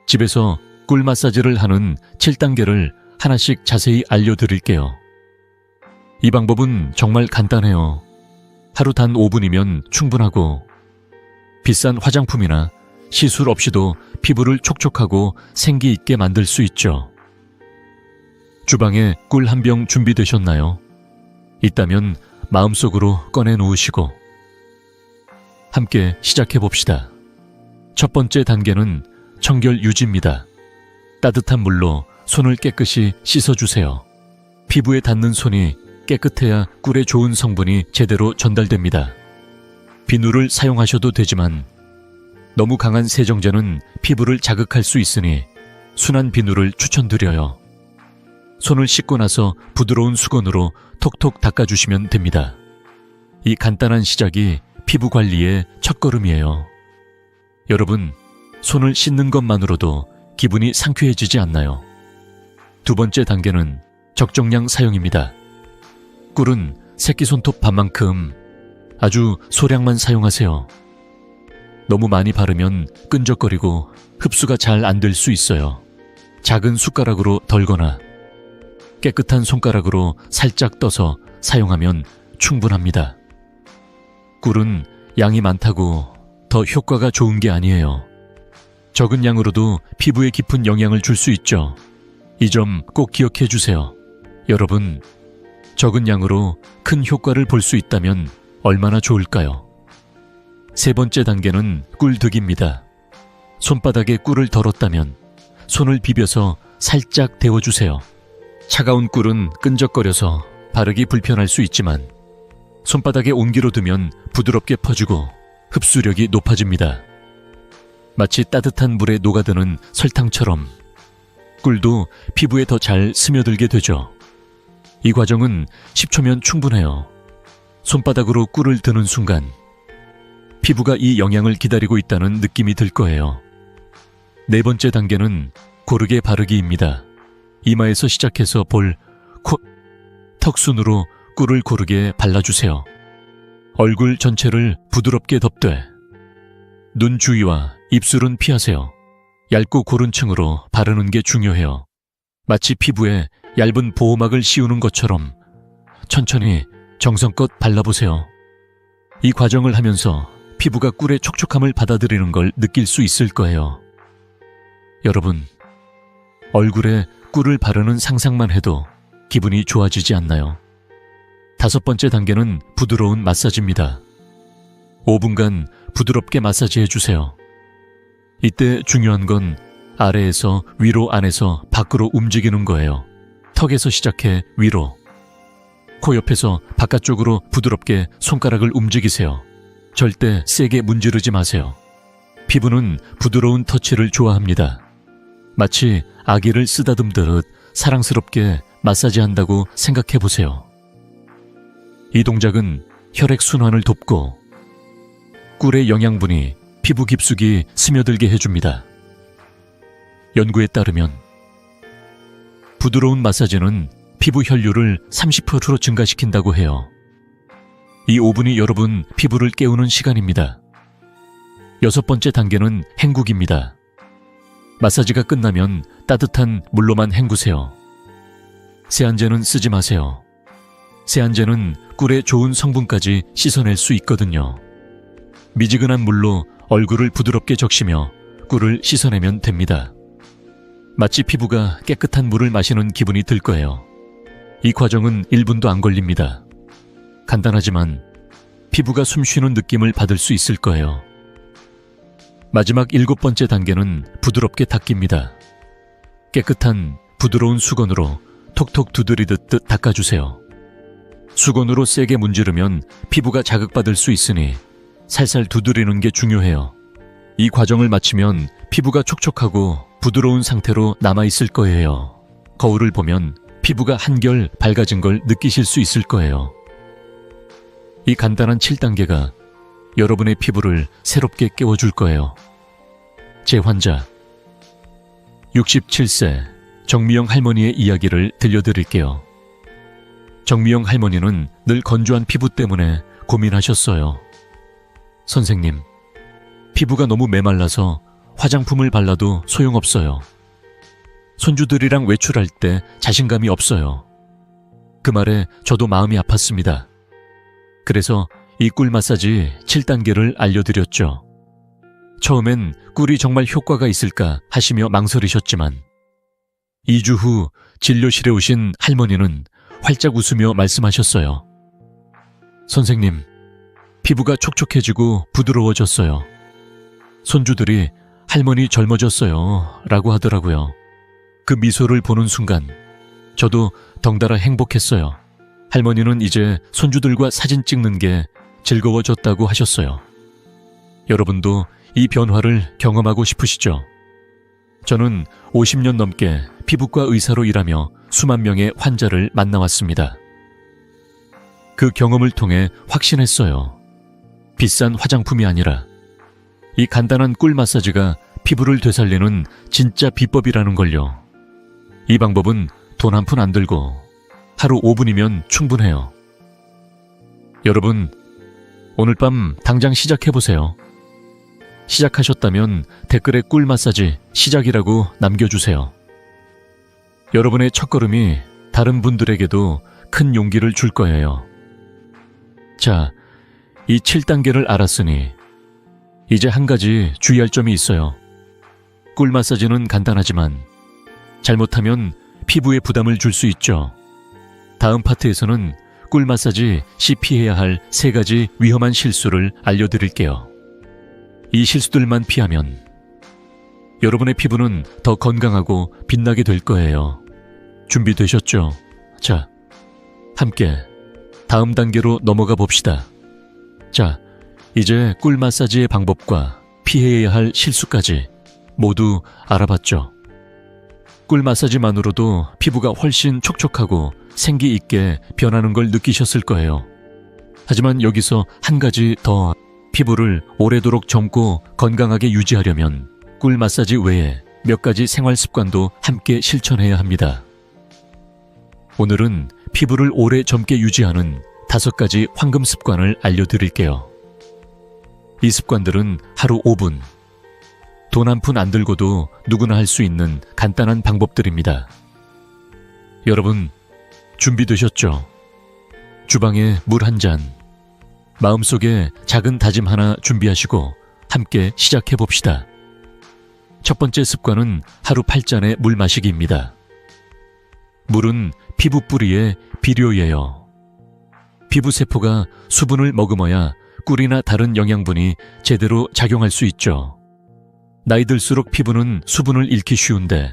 A: 집에서 꿀 마사지를 하는 7단계를 하나씩 자세히 알려드릴게요. 이 방법은 정말 간단해요. 하루 단 5분이면 충분하고 비싼 화장품이나 시술 없이도 피부를 촉촉하고 생기 있게 만들 수 있죠. 주방에 꿀 한 병 준비되셨나요? 있다면 마음속으로 꺼내 놓으시고 함께 시작해 봅시다. 첫 번째 단계는 청결 유지입니다. 따뜻한 물로 손을 깨끗이 씻어주세요. 피부에 닿는 손이 깨끗해야 꿀의 좋은 성분이 제대로 전달됩니다. 비누를 사용하셔도 되지만 너무 강한 세정제는 피부를 자극할 수 있으니 순한 비누를 추천드려요. 손을 씻고 나서 부드러운 수건으로 톡톡 닦아주시면 됩니다. 이 간단한 시작이 피부 관리의 첫걸음이에요. 여러분, 손을 씻는 것만으로도 기분이 상쾌해지지 않나요? 두 번째 단계는 적정량 사용입니다. 꿀은 새끼손톱 반만큼 아주 소량만 사용하세요. 너무 많이 바르면 끈적거리고 흡수가 잘 안 될 수 있어요. 작은 숟가락으로 덜거나 깨끗한 손가락으로 살짝 떠서 사용하면 충분합니다. 꿀은 양이 많다고 더 효과가 좋은 게 아니에요. 적은 양으로도 피부에 깊은 영향을 줄 수 있죠. 이 점 꼭 기억해 주세요. 여러분, 적은 양으로 큰 효과를 볼 수 있다면 얼마나 좋을까요? 세 번째 단계는 꿀득입니다. 손바닥에 꿀을 덜었다면 손을 비벼서 살짝 데워주세요. 차가운 꿀은 끈적거려서 바르기 불편할 수 있지만 손바닥에 온기로 두면 부드럽게 퍼지고 흡수력이 높아집니다. 마치 따뜻한 물에 녹아드는 설탕처럼 꿀도 피부에 더 잘 스며들게 되죠. 이 과정은 10초면 충분해요. 손바닥으로 꿀을 드는 순간 피부가 이 영양을 기다리고 있다는 느낌이 들 거예요. 네 번째 단계는 고르게 바르기입니다. 이마에서 시작해서 볼, 코, 턱 순으로 꿀을 고르게 발라주세요. 얼굴 전체를 부드럽게 덮되 눈 주위와 입술은 피하세요. 얇고 고른 층으로 바르는 게 중요해요. 마치 피부에 얇은 보호막을 씌우는 것처럼 천천히 정성껏 발라보세요. 이 과정을 하면서 피부가 꿀의 촉촉함을 받아들이는 걸 느낄 수 있을 거예요. 여러분, 얼굴에 꿀을 바르는 상상만 해도 기분이 좋아지지 않나요? 다섯 번째 단계는 부드러운 마사지입니다. 5분간 부드럽게 마사지해 주세요. 이때 중요한 건 아래에서 위로, 안에서 밖으로 움직이는 거예요. 턱에서 시작해 위로, 코 옆에서 바깥쪽으로 부드럽게 손가락을 움직이세요. 절대 세게 문지르지 마세요. 피부는 부드러운 터치를 좋아합니다. 마치 아기를 쓰다듬듯 사랑스럽게 마사지한다고 생각해 보세요. 이 동작은 혈액순환을 돕고 꿀의 영양분이 피부 깊숙이 스며들게 해줍니다. 연구에 따르면 부드러운 마사지는 피부 혈류를 30% 증가시킨다고 해요. 이 5분이 여러분 피부를 깨우는 시간입니다. 여섯 번째 단계는 헹구기입니다. 마사지가 끝나면 따뜻한 물로만 헹구세요. 세안제는 쓰지 마세요. 세안제는 꿀의 좋은 성분까지 씻어낼 수 있거든요. 미지근한 물로 얼굴을 부드럽게 적시며 꿀을 씻어내면 됩니다. 마치 피부가 깨끗한 물을 마시는 기분이 들 거예요. 이 과정은 1분도 안 걸립니다. 간단하지만 피부가 숨쉬는 느낌을 받을 수 있을 거예요. 마지막 7번째 단계는 부드럽게 닦기입니다. 깨끗한 부드러운 수건으로 톡톡 두드리듯 닦아주세요. 수건으로 세게 문지르면 피부가 자극받을 수 있으니 살살 두드리는 게 중요해요. 이 과정을 마치면 피부가 촉촉하고 부드러운 상태로 남아있을 거예요. 거울을 보면 피부가 한결 밝아진 걸 느끼실 수 있을 거예요. 이 간단한 7단계가 여러분의 피부를 새롭게 깨워줄 거예요. 제 환자 67세 정미영 할머니의 이야기를 들려드릴게요. 정미영 할머니는 늘 건조한 피부 때문에 고민하셨어요. 선생님, 피부가 너무 메말라서 화장품을 발라도 소용없어요. 손주들이랑 외출할 때 자신감이 없어요. 그 말에 저도 마음이 아팠습니다. 그래서 이 꿀 마사지 7단계를 알려드렸죠. 처음엔 꿀이 정말 효과가 있을까 하시며 망설이셨지만 2주 후 진료실에 오신 할머니는 활짝 웃으며 말씀하셨어요. 선생님, 피부가 촉촉해지고 부드러워졌어요. 손주들이 할머니 젊어졌어요 라고 하더라고요. 그 미소를 보는 순간 저도 덩달아 행복했어요. 할머니는 이제 손주들과 사진 찍는 게 즐거워졌다고 하셨어요. 여러분도 이 변화를 경험하고 싶으시죠? 저는 50년 넘게 피부과 의사로 일하며 수만 명의 환자를 만나왔습니다. 그 경험을 통해 확신했어요. 비싼 화장품이 아니라 이 간단한 꿀 마사지가 피부를 되살리는 진짜 비법이라는 걸요. 이 방법은 돈 한 푼 안 들고 하루 5분이면 충분해요. 여러분, 오늘 밤 당장 시작해보세요. 시작하셨다면 댓글에 꿀 마사지 시작이라고 남겨주세요. 여러분의 첫걸음이 다른 분들에게도 큰 용기를 줄 거예요. 자, 이 7단계를 알았으니 이제 한 가지 주의할 점이 있어요. 꿀 마사지는 간단하지만 잘못하면 피부에 부담을 줄 수 있죠. 다음 파트에서는 꿀 마사지 시 피해야 할 3가지 위험한 실수를 알려드릴게요. 이 실수들만 피하면 여러분의 피부는 더 건강하고 빛나게 될 거예요. 준비되셨죠? 자, 함께 다음 단계로 넘어가 봅시다. 자, 이제 꿀 마사지의 방법과 피해야 할 실수까지 모두 알아봤죠? 꿀 마사지만으로도 피부가 훨씬 촉촉하고 생기 있게 변하는 걸 느끼셨을 거예요. 하지만 여기서 한 가지 더, 피부를 오래도록 젊고 건강하게 유지하려면 꿀 마사지 외에 몇 가지 생활 습관도 함께 실천해야 합니다. 오늘은 피부를 오래 젊게 유지하는 5가지 황금 습관을 알려드릴게요. 이 습관들은 하루 5분, 돈 한 푼 안 들고도 누구나 할 수 있는 간단한 방법들입니다. 여러분, 준비되셨죠? 주방에 물 한 잔, 마음속에 작은 다짐 하나 준비하시고 함께 시작해 봅시다. 첫 번째 습관은 하루 8잔의 물 마시기입니다. 물은 피부 뿌리의 비료예요. 피부 세포가 수분을 머금어야 꿀이나 다른 영양분이 제대로 작용할 수 있죠. 나이 들수록 피부는 수분을 잃기 쉬운데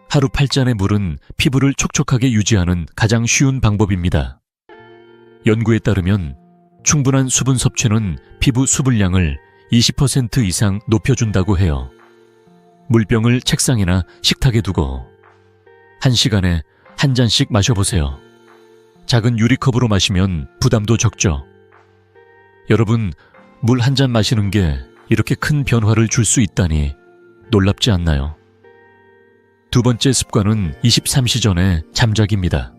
A: 하루 8잔의 물은 피부를 촉촉하게 유지하는 가장 쉬운 방법입니다. 연구에 따르면 충분한 수분 섭취는 피부 수분량을 20% 이상 높여준다고 해요. 물병을 책상이나 식탁에 두고 1시간에 한 잔씩 마셔보세요. 작은 유리컵으로 마시면 부담도 적죠. 여러분, 물 한 잔 마시는 게 이렇게 큰 변화를 줄 수 있다니 놀랍지 않나요? 두 번째 습관은 23시 전에 잠자기입니다.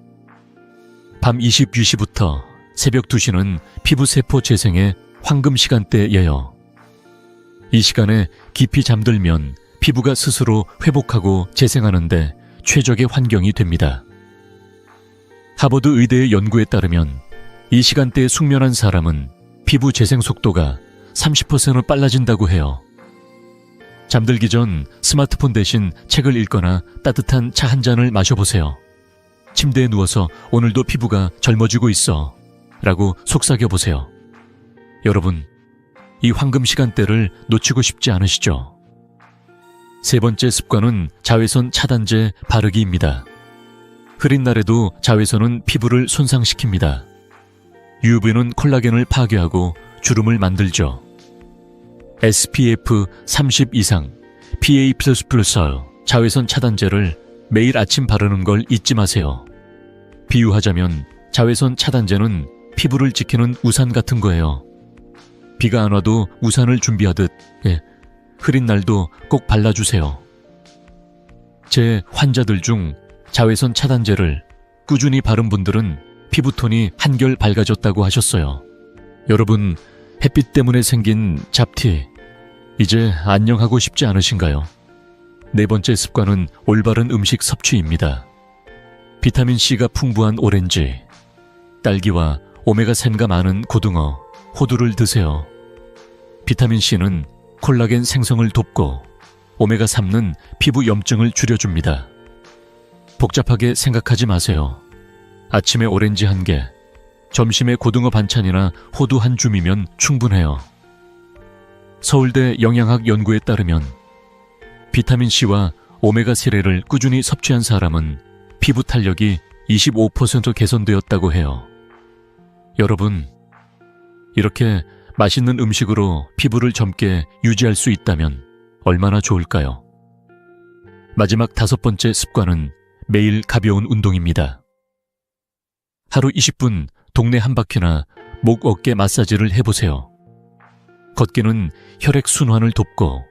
A: 밤 22시부터 새벽 2시는 피부세포 재생의 황금 시간대예요. 이 시간에 깊이 잠들면 피부가 스스로 회복하고 재생하는데 최적의 환경이 됩니다. 하버드 의대의 연구에 따르면 이 시간대에 숙면한 사람은 피부 재생 속도가 30% 빨라진다고 해요. 잠들기 전 스마트폰 대신 책을 읽거나 따뜻한 차 한 잔을 마셔보세요. 침대에 누워서 오늘도 피부가 젊어지고 있어 라고 속삭여보세요. 여러분, 이 황금 시간대를 놓치고 싶지 않으시죠? 세 번째 습관은 자외선 차단제 바르기입니다. 흐린 날에도 자외선은 피부를 손상시킵니다. UV는 콜라겐을 파괴하고 주름을 만들죠. SPF 30 이상, PA++ 자외선 차단제를 매일 아침 바르는 걸 잊지 마세요. 비유하자면 자외선 차단제는 피부를 지키는 우산 같은 거예요. 비가 안 와도 우산을 준비하듯, 흐린 날도 꼭 발라주세요. 제 환자들 중 자외선 차단제를 꾸준히 바른 분들은 피부톤이 한결 밝아졌다고 하셨어요. 여러분, 햇빛 때문에 생긴 잡티, 이제 안녕하고 싶지 않으신가요? 네 번째 습관은 올바른 음식 섭취입니다. 비타민C가 풍부한 오렌지, 딸기와 오메가3가 많은 고등어, 호두를 드세요. 비타민C는 콜라겐 생성을 돕고 오메가3는 피부 염증을 줄여줍니다. 복잡하게 생각하지 마세요. 아침에 오렌지 1개, 점심에 고등어 반찬이나 호두 한 줌이면 충분해요. 서울대 영양학 연구에 따르면 비타민C와 오메가3를 꾸준히 섭취한 사람은 피부 탄력이 25% 개선되었다고 해요. 여러분, 이렇게 맛있는 음식으로 피부를 젊게 유지할 수 있다면 얼마나 좋을까요? 마지막 5번째 습관은 매일 가벼운 운동입니다. 하루 20분 동네 한 바퀴나 목, 어깨 마사지를 해보세요. 걷기는 혈액 순환을 돕고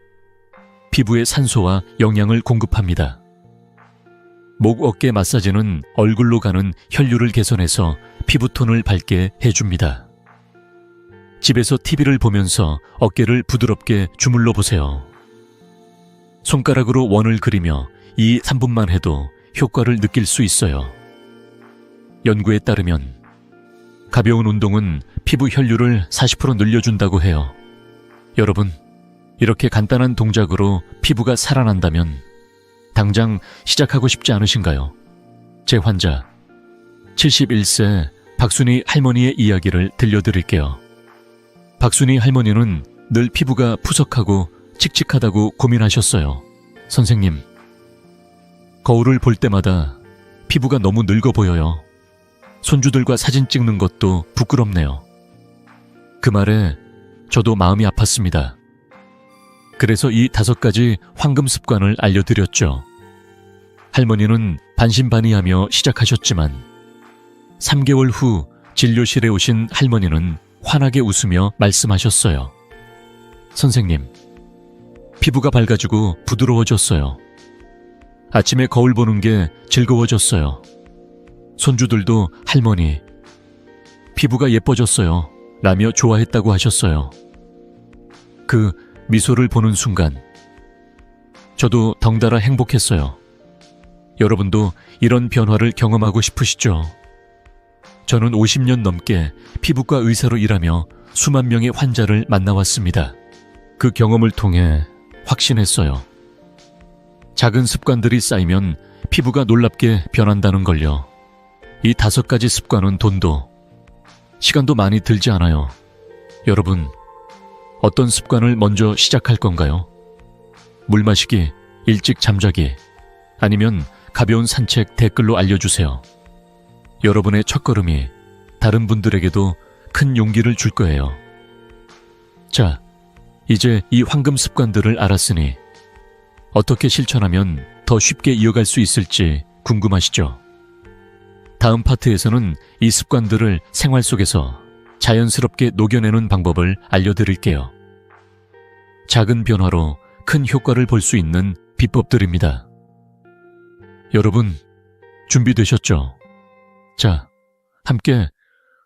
A: 피부에 산소와 영양을 공급합니다. 목, 어깨 마사지는 얼굴로 가는 혈류를 개선해서 피부톤을 밝게 해줍니다. 집에서 TV를 보면서 어깨를 부드럽게 주물러 보세요. 손가락으로 원을 그리며 2-3분만 해도 효과를 느낄 수 있어요. 연구에 따르면 가벼운 운동은 피부 혈류를 40% 늘려준다고 해요. 여러분, 이렇게 간단한 동작으로 피부가 살아난다면 당장 시작하고 싶지 않으신가요? 제 환자 71세 박순희 할머니의 이야기를 들려드릴게요. 박순희 할머니는 늘 피부가 푸석하고 칙칙하다고 고민하셨어요. 선생님, 거울을 볼 때마다 피부가 너무 늙어 보여요. 손주들과 사진 찍는 것도 부끄럽네요. 그 말에 저도 마음이 아팠습니다. 그래서 이 5가지 황금 습관을 알려드렸죠. 할머니는 반신반의하며 시작하셨지만 3개월 후 진료실에 오신 할머니는 환하게 웃으며 말씀하셨어요. 선생님, 피부가 밝아지고 부드러워졌어요. 아침에 거울 보는 게 즐거워졌어요. 손주들도 할머니, 피부가 예뻐졌어요 라며 좋아했다고 하셨어요. 그 미소를 보는 순간 저도 덩달아 행복했어요. 여러분도 이런 변화를 경험하고 싶으시죠? 저는 50년 넘게 피부과 의사로 일하며 수만 명의 환자를 만나왔습니다. 그 경험을 통해 확신했어요. 작은 습관들이 쌓이면 피부가 놀랍게 변한다는 걸요. 이 5가지 습관은 돈도, 시간도 많이 들지 않아요. 여러분, 어떤 습관을 먼저 시작할 건가요? 물 마시기, 일찍 잠자기, 아니면 가벼운 산책 댓글로 알려주세요. 여러분의 첫걸음이 다른 분들에게도 큰 용기를 줄 거예요. 자, 이제 이 황금 습관들을 알았으니 어떻게 실천하면 더 쉽게 이어갈 수 있을지 궁금하시죠? 다음 파트에서는 이 습관들을 생활 속에서 자연스럽게 녹여내는 방법을 알려드릴게요. 작은 변화로 큰 효과를 볼 수 있는 비법들입니다. 여러분, 준비되셨죠? 자, 함께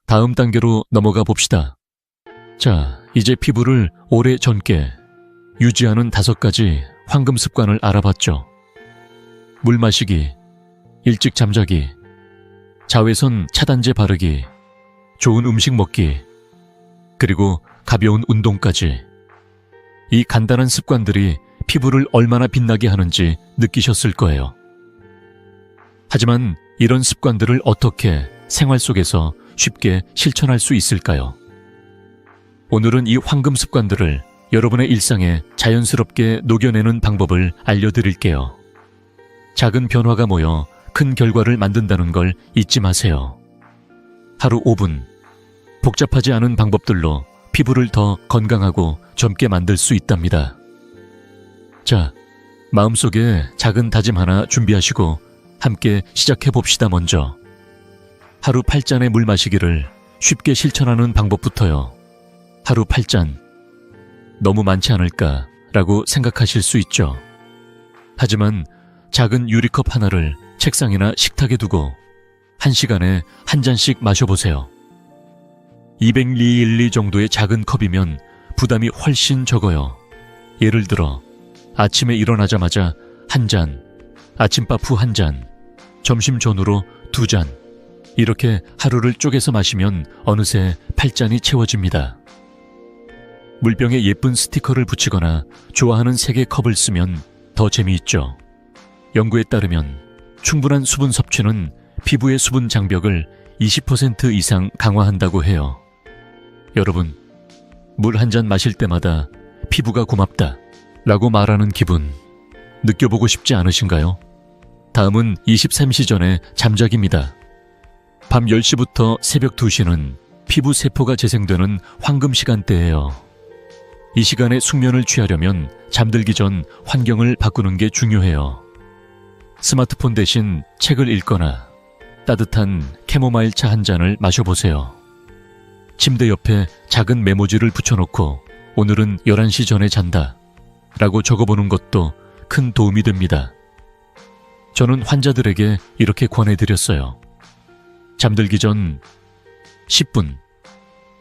A: 다음 단계로 넘어가 봅시다. 자, 이제 피부를 오래 젊게 유지하는 5가지 황금 습관을 알아봤죠. 물 마시기, 일찍 잠자기, 자외선 차단제 바르기, 좋은 음식 먹기, 그리고 가벼운 운동까지. 이 간단한 습관들이 피부를 얼마나 빛나게 하는지 느끼셨을 거예요. 하지만 이런 습관들을 어떻게 생활 속에서 쉽게 실천할 수 있을까요? 오늘은 이 황금 습관들을 여러분의 일상에 자연스럽게 녹여내는 방법을 알려드릴게요. 작은 변화가 모여 큰 결과를 만든다는 걸 잊지 마세요. 하루 5분, 복잡하지 않은 방법들로 피부를 더 건강하고 젊게 만들 수 있답니다. 자, 마음속에 작은 다짐 하나 준비하시고 함께 시작해봅시다. 먼저 하루 8잔의 물 마시기를 쉽게 실천하는 방법부터요. 하루 8잔, 너무 많지 않을까 라고 생각하실 수 있죠. 하지만 작은 유리컵 하나를 책상이나 식탁에 두고 1시간에 한 잔씩 마셔보세요. 200ml 정도의 작은 컵이면 부담이 훨씬 적어요. 예를 들어 아침에 일어나자마자 한 잔, 아침밥 후 한 잔, 점심 전후로 2잔, 이렇게 하루를 쪼개서 마시면 어느새 8잔이 채워집니다. 물병에 예쁜 스티커를 붙이거나 좋아하는 색의 컵을 쓰면 더 재미있죠. 연구에 따르면 충분한 수분 섭취는 피부의 수분 장벽을 20% 이상 강화한다고 해요. 여러분, 물 한 잔 마실 때마다 피부가 고맙다 라고 말하는 기분 느껴보고 싶지 않으신가요? 다음은 23시 전에 잠자기입니다. 밤 10시부터 새벽 2시는 피부 세포가 재생되는 황금 시간대예요. 이 시간에 숙면을 취하려면 잠들기 전 환경을 바꾸는 게 중요해요. 스마트폰 대신 책을 읽거나 따뜻한 캐모마일 차 한 잔을 마셔보세요. 침대 옆에 작은 메모지를 붙여놓고 오늘은 11시 전에 잔다 라고 적어보는 것도 큰 도움이 됩니다. 저는 환자들에게 이렇게 권해드렸어요. 잠들기 전 10분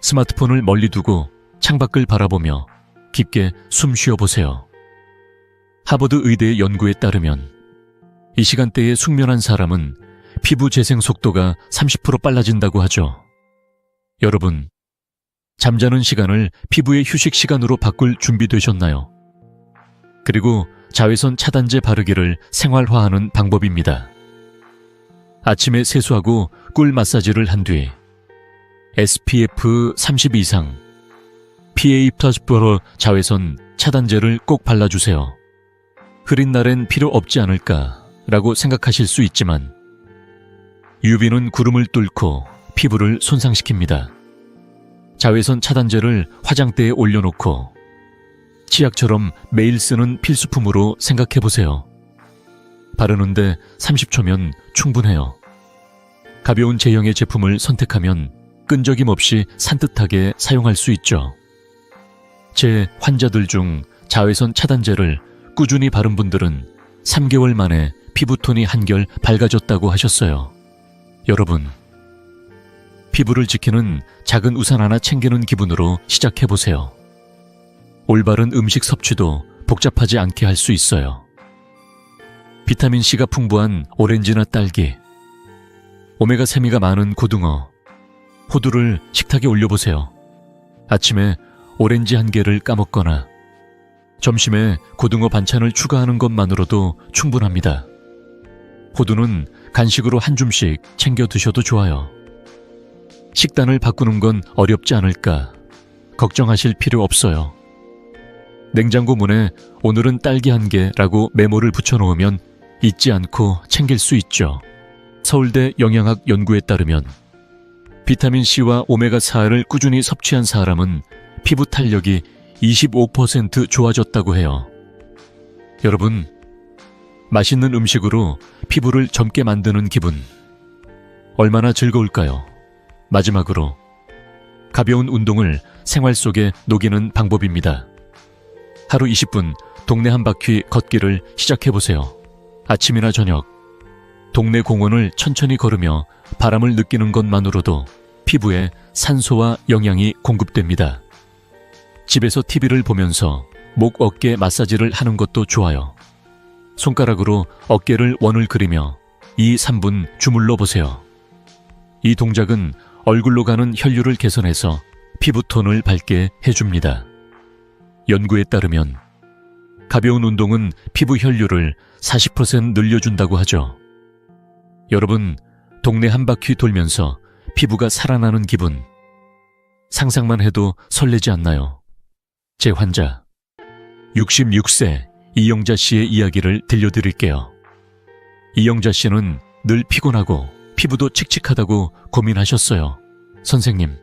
A: 스마트폰을 멀리 두고 창밖을 바라보며 깊게 숨 쉬어보세요. 하버드 의대의 연구에 따르면 이 시간대에 숙면한 사람은 피부 재생 속도가 30% 빨라진다고 하죠. 여러분, 잠자는 시간을 피부의 휴식 시간으로 바꿀 준비되셨나요? 그리고 자외선 차단제 바르기를 생활화하는 방법입니다. 아침에 세수하고 꿀 마사지를 한 뒤 SPF 30 이상 PA+ 자외선 차단제를 꼭 발라주세요. 흐린 날엔 필요 없지 않을까 라고 생각하실 수 있지만 UV는 구름을 뚫고 피부를 손상시킵니다. 자외선 차단제를 화장대에 올려놓고 치약처럼 매일 쓰는 필수품으로 생각해보세요. 바르는데 30초면 충분해요. 가벼운 제형의 제품을 선택하면 끈적임 없이 산뜻하게 사용할 수 있죠. 제 환자들 중 자외선 차단제를 꾸준히 바른 분들은 3개월 만에 피부톤이 한결 밝아졌다고 하셨어요. 여러분, 피부를 지키는 작은 우산 하나 챙기는 기분으로 시작해보세요. 올바른 음식 섭취도 복잡하지 않게 할 수 있어요. 비타민C가 풍부한 오렌지나 딸기, 오메가3가 많은 고등어, 호두를 식탁에 올려보세요. 아침에 오렌지 한 개를 까먹거나 점심에 고등어 반찬을 추가하는 것만으로도 충분합니다. 호두는 간식으로 한 줌씩 챙겨 드셔도 좋아요. 식단을 바꾸는 건 어렵지 않을까 걱정하실 필요 없어요. 냉장고 문에 오늘은 딸기 한 개라고 메모를 붙여놓으면 잊지 않고 챙길 수 있죠. 서울대 영양학 연구에 따르면 비타민C와 오메가4를 꾸준히 섭취한 사람은 피부 탄력이 25% 좋아졌다고 해요. 여러분, 맛있는 음식으로 피부를 젊게 만드는 기분 얼마나 즐거울까요? 마지막으로 가벼운 운동을 생활 속에 녹이는 방법입니다. 하루 20분 동네 한 바퀴 걷기를 시작해보세요. 아침이나 저녁 동네 공원을 천천히 걸으며 바람을 느끼는 것만으로도 피부에 산소와 영양이 공급됩니다. 집에서 TV를 보면서 목 어깨 마사지를 하는 것도 좋아요. 손가락으로 어깨를 원을 그리며 2-3분 주물러 보세요. 이 동작은 얼굴로 가는 혈류를 개선해서 피부톤을 밝게 해줍니다. 연구에 따르면 가벼운 운동은 피부 혈류를 40% 늘려준다고 하죠. 여러분, 동네 한 바퀴 돌면서 피부가 살아나는 기분 상상만 해도 설레지 않나요? 제 환자 66세 이영자 씨의 이야기를 들려드릴게요. 이영자 씨는 늘 피곤하고 피부도 칙칙하다고 고민하셨어요. 선생님,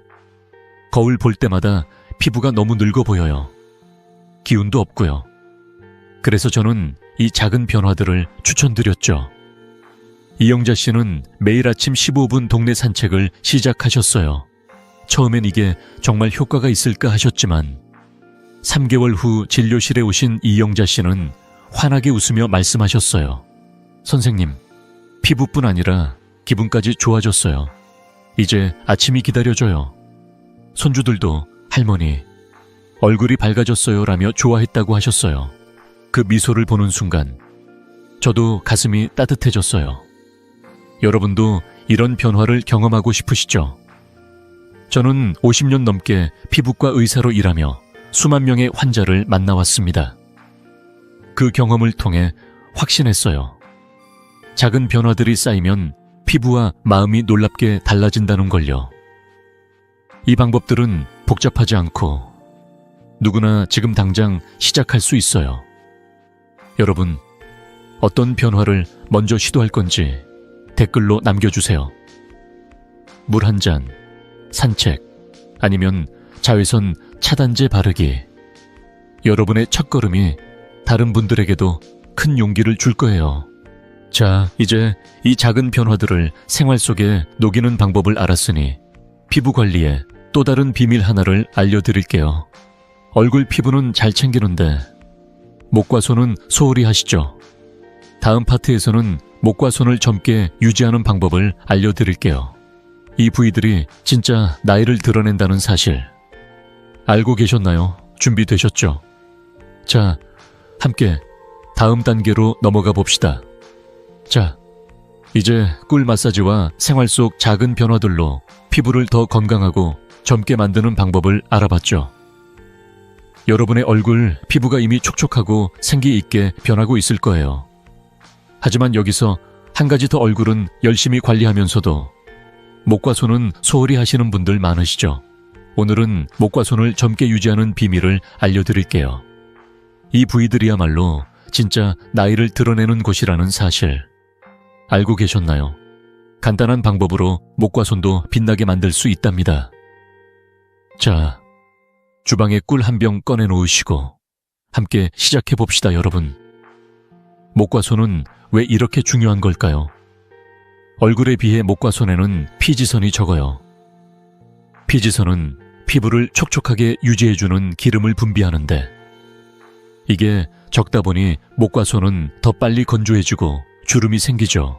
A: 거울 볼 때마다 피부가 너무 늙어 보여요. 기운도 없고요. 그래서 저는 이 작은 변화들을 추천드렸죠. 이영자 씨는 매일 아침 15분 동네 산책을 시작하셨어요. 처음엔 이게 정말 효과가 있을까 하셨지만 3개월 후 진료실에 오신 이영자 씨는 환하게 웃으며 말씀하셨어요. 선생님, 피부뿐 아니라 기분까지 좋아졌어요. 이제 아침이 기다려져요. 손주들도 할머니, 얼굴이 밝아졌어요 라며 좋아했다고 하셨어요. 그 미소를 보는 순간 저도 가슴이 따뜻해졌어요. 여러분도 이런 변화를 경험하고 싶으시죠? 저는 50년 넘게 피부과 의사로 일하며 수만 명의 환자를 만나왔습니다. 그 경험을 통해 확신했어요. 작은 변화들이 쌓이면 피부와 마음이 놀랍게 달라진다는 걸요. 이 방법들은 복잡하지 않고 누구나 지금 당장 시작할 수 있어요. 여러분, 어떤 변화를 먼저 시도할 건지 댓글로 남겨주세요. 물 한 잔, 산책, 아니면 자외선 차단제 바르기. 여러분의 첫걸음이 다른 분들에게도 큰 용기를 줄 거예요. 자, 이제 이 작은 변화들을 생활 속에 녹이는 방법을 알았으니 피부 관리에 또 다른 비밀 하나를 알려드릴게요. 얼굴 피부는 잘 챙기는데 목과 손은 소홀히 하시죠? 다음 파트에서는 목과 손을 젊게 유지하는 방법을 알려드릴게요. 이 부위들이 진짜 나이를 드러낸다는 사실 알고 계셨나요? 준비되셨죠? 자, 함께 다음 단계로 넘어가 봅시다. 자, 이제 꿀 마사지와 생활 속 작은 변화들로 피부를 더 건강하고 젊게 만드는 방법을 알아봤죠. 여러분의 얼굴, 피부가 이미 촉촉하고 생기 있게 변하고 있을 거예요. 하지만 여기서 한 가지 더 얼굴은 열심히 관리하면서도 목과 손은 소홀히 하시는 분들 많으시죠? 오늘은 목과 손을 젊게 유지하는 비밀을 알려드릴게요. 이 부위들이야말로 진짜 나이를 드러내는 곳이라는 사실 알고 계셨나요? 간단한 방법으로 목과 손도 빛나게 만들 수 있답니다. 자, 주방에 꿀 한 병 꺼내 놓으시고 함께 시작해 봅시다, 여러분. 목과 손은 왜 이렇게 중요한 걸까요? 얼굴에 비해 목과 손에는 피지선이 적어요. 피지선은 피부를 촉촉하게 유지해주는 기름을 분비하는데 이게 적다 보니 목과 손은 더 빨리 건조해지고 주름이 생기죠.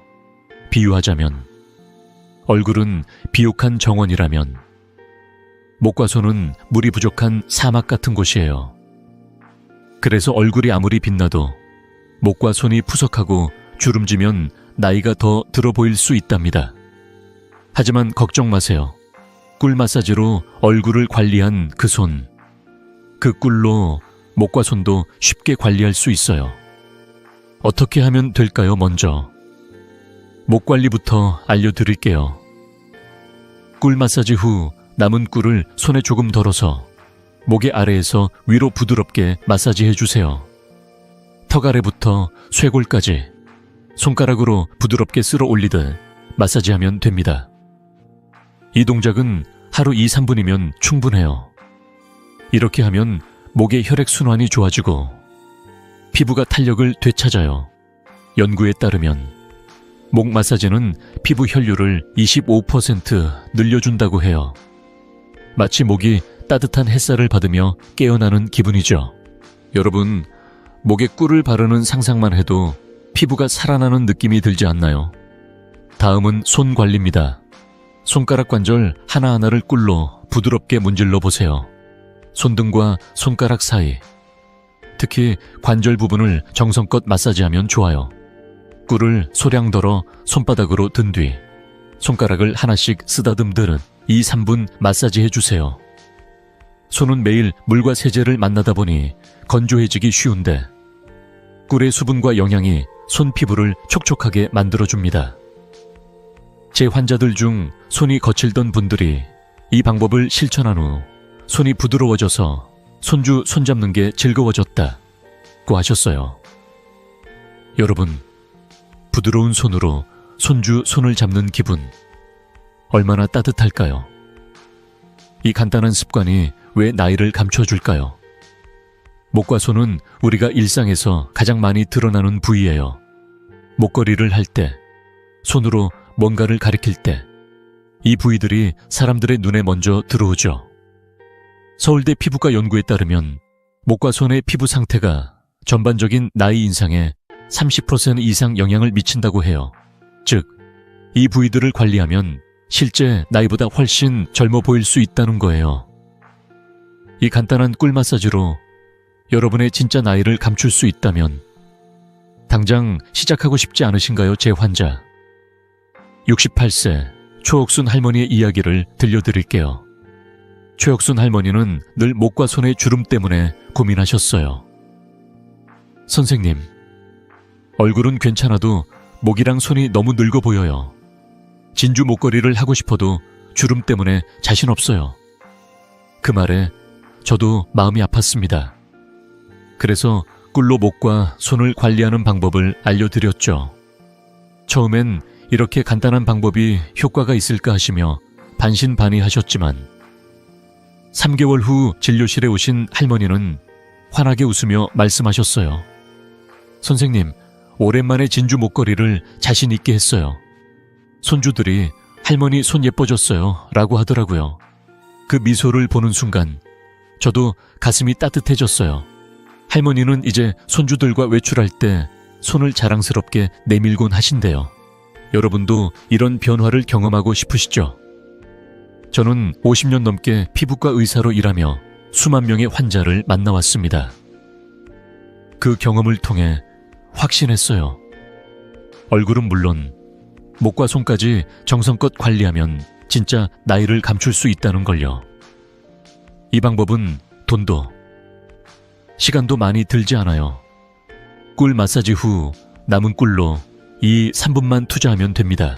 A: 비유하자면 얼굴은 비옥한 정원이라면 목과 손은 물이 부족한 사막 같은 곳이에요. 그래서 얼굴이 아무리 빛나도 목과 손이 푸석하고 주름지면 나이가 더 들어 보일 수 있답니다. 하지만 걱정 마세요. 꿀 마사지로 얼굴을 관리한 그 손, 그 꿀로 목과 손도 쉽게 관리할 수 있어요. 어떻게 하면 될까요? 먼저 목 관리부터 알려드릴게요. 꿀 마사지 후 남은 꿀을 손에 조금 덜어서 목의 아래에서 위로 부드럽게 마사지해 주세요. 턱 아래부터 쇄골까지 손가락으로 부드럽게 쓸어 올리듯 마사지하면 됩니다. 이 동작은 하루 2, 3분이면 충분해요. 이렇게 하면 목의 혈액순환이 좋아지고 피부가 탄력을 되찾아요. 연구에 따르면 목 마사지는 피부 혈류를 25% 늘려준다고 해요. 마치 목이 따뜻한 햇살을 받으며 깨어나는 기분이죠. 여러분, 목에 꿀을 바르는 상상만 해도 피부가 살아나는 느낌이 들지 않나요? 다음은 손 관리입니다. 손가락 관절 하나하나를 꿀로 부드럽게 문질러 보세요. 손등과 손가락 사이, 특히 관절 부분을 정성껏 마사지하면 좋아요. 꿀을 소량 덜어 손바닥으로 든 뒤 손가락을 하나씩 쓰다듬듯 2, 3분 마사지해 주세요. 손은 매일 물과 세제를 만나다 보니 건조해지기 쉬운데 꿀의 수분과 영양이 손 피부를 촉촉하게 만들어줍니다. 제 환자들 중 손이 거칠던 분들이 이 방법을 실천한 후 손이 부드러워져서 손주 손잡는 게 즐거워졌다고 하셨어요. 여러분, 부드러운 손으로 손주 손을 잡는 기분 얼마나 따뜻할까요? 이 간단한 습관이 왜 나이를 감춰줄까요? 목과 손은 우리가 일상에서 가장 많이 드러나는 부위예요. 목걸이를 할 때, 손으로 뭔가를 가리킬 때, 이 부위들이 사람들의 눈에 먼저 들어오죠. 서울대 피부과 연구에 따르면 목과 손의 피부 상태가 전반적인 나이 인상에 30% 이상 영향을 미친다고 해요. 즉, 이 부위들을 관리하면 실제 나이보다 훨씬 젊어 보일 수 있다는 거예요. 이 간단한 꿀 마사지로 여러분의 진짜 나이를 감출 수 있다면 당장 시작하고 싶지 않으신가요, 제 환자? 68세 최옥순 할머니의 이야기를 들려드릴게요. 최옥순 할머니는 늘 목과 손의 주름 때문에 고민하셨어요. 선생님, 얼굴은 괜찮아도 목이랑 손이 너무 늙어 보여요. 진주 목걸이를 하고 싶어도 주름 때문에 자신 없어요. 그 말에 저도 마음이 아팠습니다. 그래서 꿀로 목과 손을 관리하는 방법을 알려드렸죠. 처음엔 이렇게 간단한 방법이 효과가 있을까 하시며 반신반의하셨지만 3개월 후 진료실에 오신 할머니는 환하게 웃으며 말씀하셨어요. 선생님, 오랜만에 진주 목걸이를 자신 있게 했어요. 손주들이 할머니 손 예뻐졌어요 라고 하더라고요. 그 미소를 보는 순간 저도 가슴이 따뜻해졌어요. 할머니는 이제 손주들과 외출할 때 손을 자랑스럽게 내밀곤 하신대요. 여러분도 이런 변화를 경험하고 싶으시죠? 저는 50년 넘게 피부과 의사로 일하며 수만 명의 환자를 만나왔습니다. 그 경험을 통해 확신했어요. 얼굴은 물론 목과 손까지 정성껏 관리하면 진짜 나이를 감출 수 있다는 걸요. 이 방법은 돈도 시간도 많이 들지 않아요. 꿀 마사지 후 남은 꿀로 2, 3분만 투자하면 됩니다.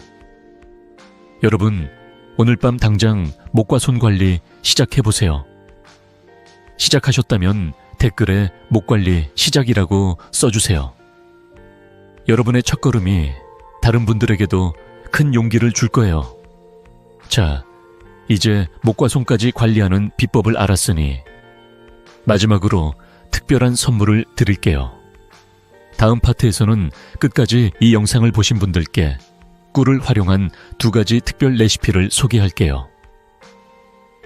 A: 여러분, 오늘 밤 당장 목과 손 관리 시작해보세요. 시작하셨다면 댓글에 목 관리 시작이라고 써주세요. 여러분의 첫걸음이 다른 분들에게도 큰 용기를 줄 거예요. 자, 이제 목과 손까지 관리하는 비법을 알았으니 마지막으로 특별한 선물을 드릴게요. 다음 파트에서는 끝까지 이 영상을 보신 분들께 꿀을 활용한 2가지 특별 레시피를 소개할게요.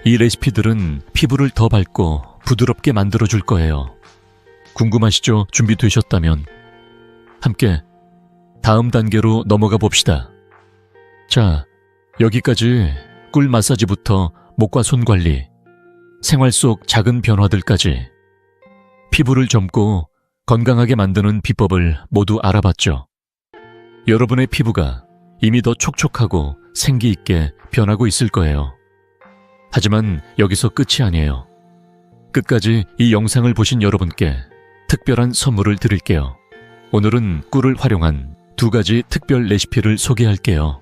A: 이 레시피들은 피부를 더 밝고 부드럽게 만들어줄 거예요. 궁금하시죠? 준비되셨다면 함께 다음 단계로 넘어가 봅시다. 자, 여기까지 꿀 마사지부터 목과 손 관리, 생활 속 작은 변화들까지 피부를 젊고 건강하게 만드는 비법을 모두 알아봤죠. 여러분의 피부가 이미 더 촉촉하고 생기 있게 변하고 있을 거예요. 하지만 여기서 끝이 아니에요. 끝까지 이 영상을 보신 여러분께 특별한 선물을 드릴게요. 오늘은 꿀을 활용한 2가지 특별 레시피를 소개할게요.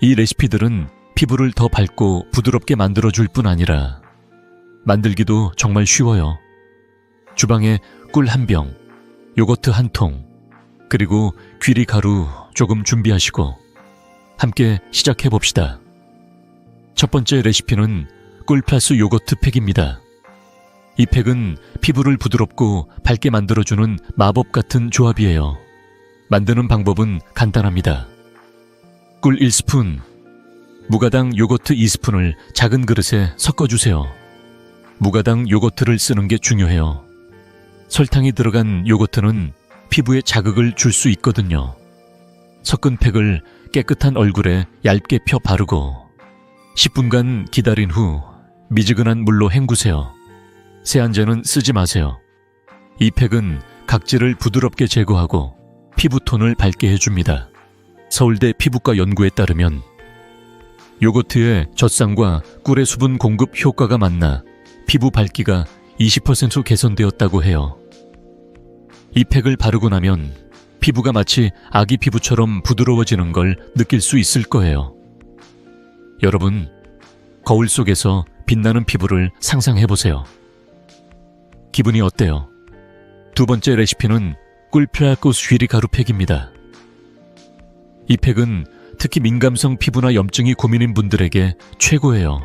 A: 이 레시피들은 피부를 더 밝고 부드럽게 만들어줄 뿐 아니라 만들기도 정말 쉬워요. 주방에 꿀 1병, 요거트 1통, 그리고 귀리가루 조금 준비하시고 함께 시작해봅시다. 첫 번째 레시피는 꿀 플러스 요거트 팩입니다. 이 팩은 피부를 부드럽고 밝게 만들어주는 마법 같은 조합이에요. 만드는 방법은 간단합니다. 꿀 1스푼, 무가당 요거트 2스푼을 작은 그릇에 섞어주세요. 무가당 요거트를 쓰는 게 중요해요. 설탕이 들어간 요거트는 피부에 자극을 줄 수 있거든요. 섞은 팩을 깨끗한 얼굴에 얇게 펴 바르고 10분간 기다린 후 미지근한 물로 헹구세요. 세안제는 쓰지 마세요. 이 팩은 각질을 부드럽게 제거하고 피부톤을 밝게 해줍니다. 서울대 피부과 연구에 따르면 요거트의 젖산과 꿀의 수분 공급 효과가 만나 피부 밝기가 20% 개선되었다고 해요. 이 팩을 바르고 나면 피부가 마치 아기 피부처럼 부드러워지는 걸 느낄 수 있을 거예요. 여러분, 거울 속에서 빛나는 피부를 상상해보세요. 기분이 어때요? 2번째 레시피는 꿀 플러스 귀리가루 팩입니다. 이 팩은 특히 민감성 피부나 염증이 고민인 분들에게 최고예요.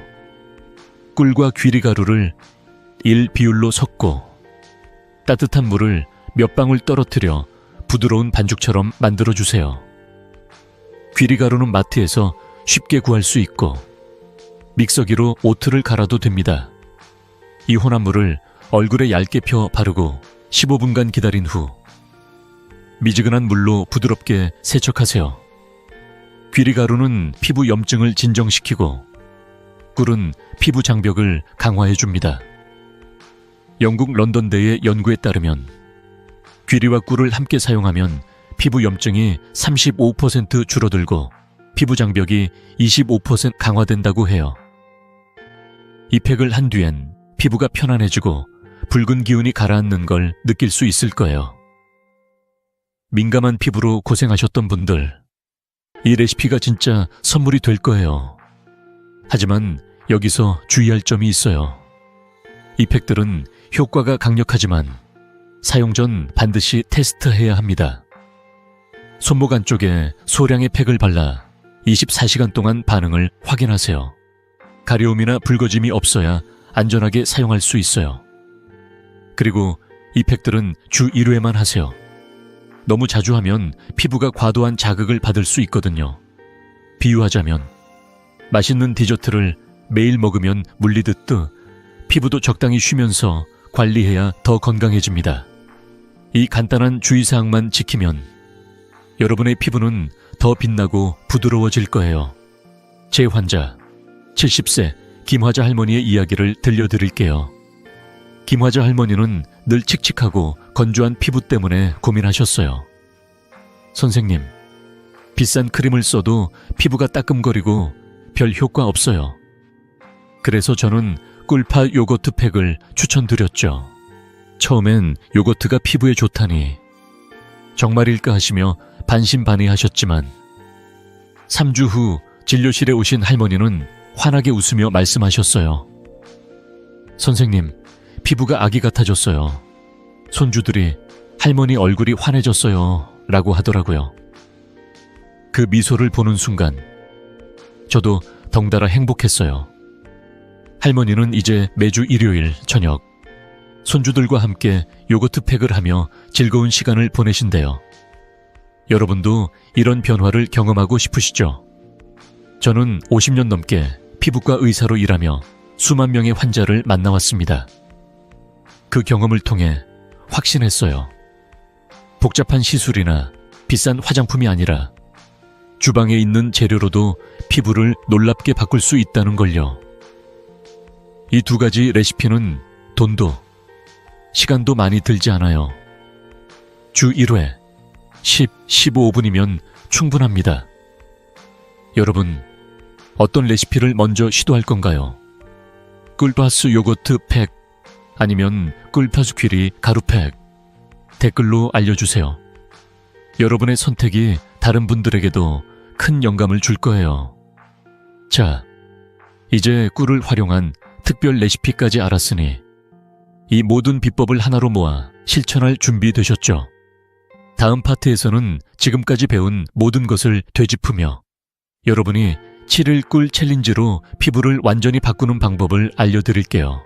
A: 꿀과 귀리가루를 1 비율로 섞고 따뜻한 물을 몇 방울 떨어뜨려 부드러운 반죽처럼 만들어주세요. 귀리가루는 마트에서 쉽게 구할 수 있고 믹서기로 오트를 갈아도 됩니다. 이 혼합물을 얼굴에 얇게 펴 바르고 15분간 기다린 후 미지근한 물로 부드럽게 세척하세요. 귀리가루는 피부 염증을 진정시키고 꿀은 피부 장벽을 강화해줍니다. 영국 런던대의 연구에 따르면 귀리와 꿀을 함께 사용하면 피부 염증이 35% 줄어들고 피부 장벽이 25% 강화된다고 해요. 이 팩을 한 뒤엔 피부가 편안해지고 붉은 기운이 가라앉는 걸 느낄 수 있을 거예요. 민감한 피부로 고생하셨던 분들, 이 레시피가 진짜 선물이 될 거예요. 하지만 여기서 주의할 점이 있어요. 이 팩들은 효과가 강력하지만 사용 전 반드시 테스트해야 합니다. 손목 안쪽에 소량의 팩을 발라 24시간 동안 반응을 확인하세요. 가려움이나 붉어짐이 없어야 안전하게 사용할 수 있어요. 그리고 이 팩들은 주 1회만 하세요. 너무 자주 하면 피부가 과도한 자극을 받을 수 있거든요. 비유하자면 맛있는 디저트를 매일 먹으면 물리듯 피부도 적당히 쉬면서 관리해야 더 건강해집니다. 이 간단한 주의사항만 지키면 여러분의 피부는 더 빛나고 부드러워질 거예요. 제 환자 70세 김화자 할머니의 이야기를 들려드릴게요. 김화자 할머니는 늘 칙칙하고 건조한 피부 때문에 고민하셨어요. 선생님, 비싼 크림을 써도 피부가 따끔거리고 별 효과 없어요. 그래서 저는 꿀파 요거트 팩을 추천드렸죠. 처음엔 요거트가 피부에 좋다니 정말일까 하시며 반신반의하셨지만 3주 후 진료실에 오신 할머니는 환하게 웃으며 말씀하셨어요. 선생님, 피부가 아기 같아졌어요. 손주들이 할머니 얼굴이 환해졌어요 라고 하더라고요. 그 미소를 보는 순간 저도 덩달아 행복했어요. 할머니는 이제 매주 일요일 저녁 손주들과 함께 요거트 팩을 하며 즐거운 시간을 보내신대요. 여러분도 이런 변화를 경험하고 싶으시죠? 저는 50년 넘게 피부과 의사로 일하며 수만 명의 환자를 만나왔습니다. 그 경험을 통해 확신했어요. 복잡한 시술이나 비싼 화장품이 아니라 주방에 있는 재료로도 피부를 놀랍게 바꿀 수 있다는 걸요. 이 두 가지 레시피는 돈도 시간도 많이 들지 않아요. 주 1회 15분이면 충분합니다. 여러분, 어떤 레시피를 먼저 시도할 건가요? 꿀파스 요거트 팩 아니면 꿀파스 귀리 가루 팩? 댓글로 알려주세요. 여러분의 선택이 다른 분들에게도 큰 영감을 줄 거예요. 자, 이제 꿀을 활용한 특별 레시피까지 알았으니 이 모든 비법을 하나로 모아 실천할 준비 되셨죠? 다음 파트에서는 지금까지 배운 모든 것을 되짚으며 여러분이 7일 꿀 챌린지로 피부를 완전히 바꾸는 방법을 알려드릴게요.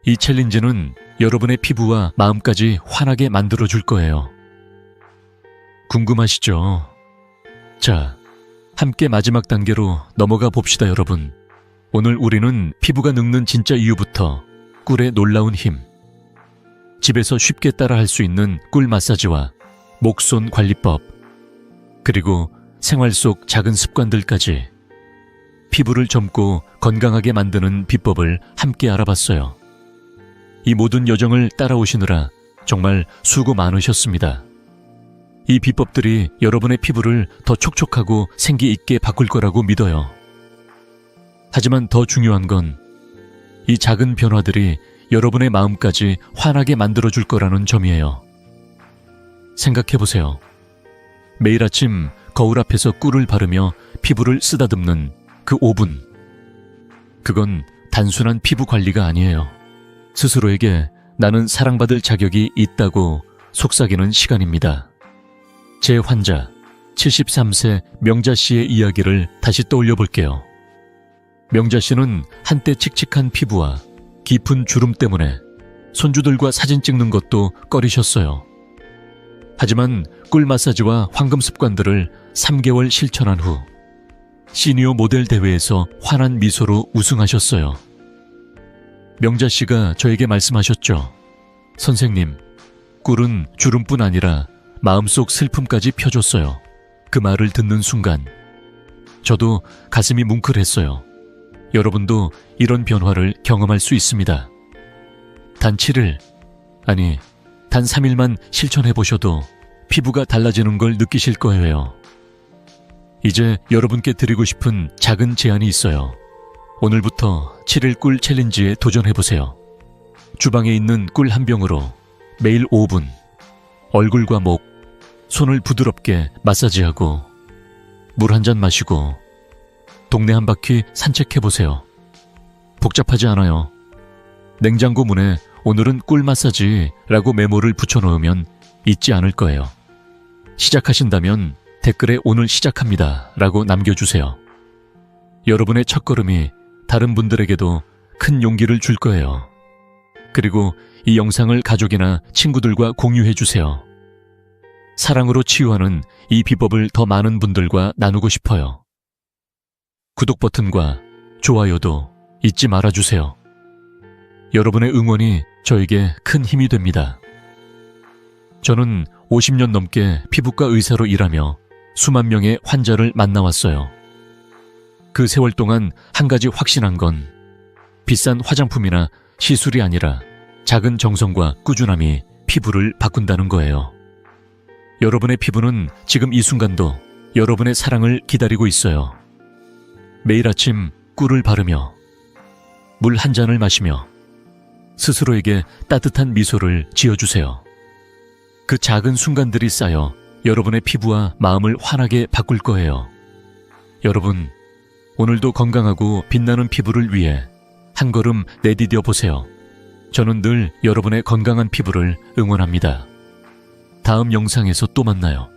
A: 이 챌린지는 여러분의 피부와 마음까지 환하게 만들어줄 거예요. 궁금하시죠? 자, 함께 마지막 단계로 넘어가 봅시다, 여러분. 오늘 우리는 피부가 늙는 진짜 이유부터 꿀의 놀라운 힘, 집에서 쉽게 따라할 수 있는 꿀 마사지와 목손 관리법, 그리고 생활 속 작은 습관들까지 피부를 젊고 건강하게 만드는 비법을 함께 알아봤어요. 이 모든 여정을 따라오시느라 정말 수고 많으셨습니다. 이 비법들이 여러분의 피부를 더 촉촉하고 생기 있게 바꿀 거라고 믿어요. 하지만 더 중요한 건 이 작은 변화들이 여러분의 마음까지 환하게 만들어줄 거라는 점이에요. 생각해보세요. 매일 아침 거울 앞에서 꿀을 바르며 피부를 쓰다듬는 그 5분. 그건 단순한 피부 관리가 아니에요. 스스로에게 나는 사랑받을 자격이 있다고 속삭이는 시간입니다. 제 환자 73세 명자 씨의 이야기를 다시 떠올려 볼게요. 명자 씨는 한때 칙칙한 피부와 깊은 주름 때문에 손주들과 사진 찍는 것도 꺼리셨어요. 하지만 꿀 마사지와 황금 습관들을 3개월 실천한 후 시니어 모델 대회에서 환한 미소로 우승하셨어요. 명자 씨가 저에게 말씀하셨죠. 선생님, 꿀은 주름뿐 아니라 마음속 슬픔까지 펴줬어요. 그 말을 듣는 순간 저도 가슴이 뭉클했어요. 여러분도 이런 변화를 경험할 수 있습니다. 단 7일, 아니 단 3일만 실천해보셔도 피부가 달라지는 걸 느끼실 거예요. 이제 여러분께 드리고 싶은 작은 제안이 있어요. 오늘부터 7일 꿀 챌린지에 도전해보세요. 주방에 있는 꿀 한 병으로 매일 5분 얼굴과 목, 손을 부드럽게 마사지하고 물 한 잔 마시고 동네 한 바퀴 산책해보세요. 복잡하지 않아요. 냉장고 문에 오늘은 꿀 마사지라고 메모를 붙여놓으면 잊지 않을 거예요. 시작하신다면 댓글에 오늘 시작합니다 라고 남겨주세요. 여러분의 첫걸음이 다른 분들에게도 큰 용기를 줄 거예요. 그리고 이 영상을 가족이나 친구들과 공유해주세요. 사랑으로 치유하는 이 비법을 더 많은 분들과 나누고 싶어요. 구독 버튼과 좋아요도 잊지 말아주세요. 여러분의 응원이 저에게 큰 힘이 됩니다. 저는 50년 넘게 피부과 의사로 일하며 수만 명의 환자를 만나왔어요. 그 세월 동안 한 가지 확신한 건 비싼 화장품이나 시술이 아니라 작은 정성과 꾸준함이 피부를 바꾼다는 거예요. 여러분의 피부는 지금 이 순간도 여러분의 사랑을 기다리고 있어요. 매일 아침 꿀을 바르며 물 한 잔을 마시며 스스로에게 따뜻한 미소를 지어주세요. 그 작은 순간들이 쌓여 여러분의 피부와 마음을 환하게 바꿀 거예요. 여러분, 오늘도 건강하고 빛나는 피부를 위해 한 걸음 내디뎌 보세요. 저는 늘 여러분의 건강한 피부를 응원합니다. 다음 영상에서 또 만나요.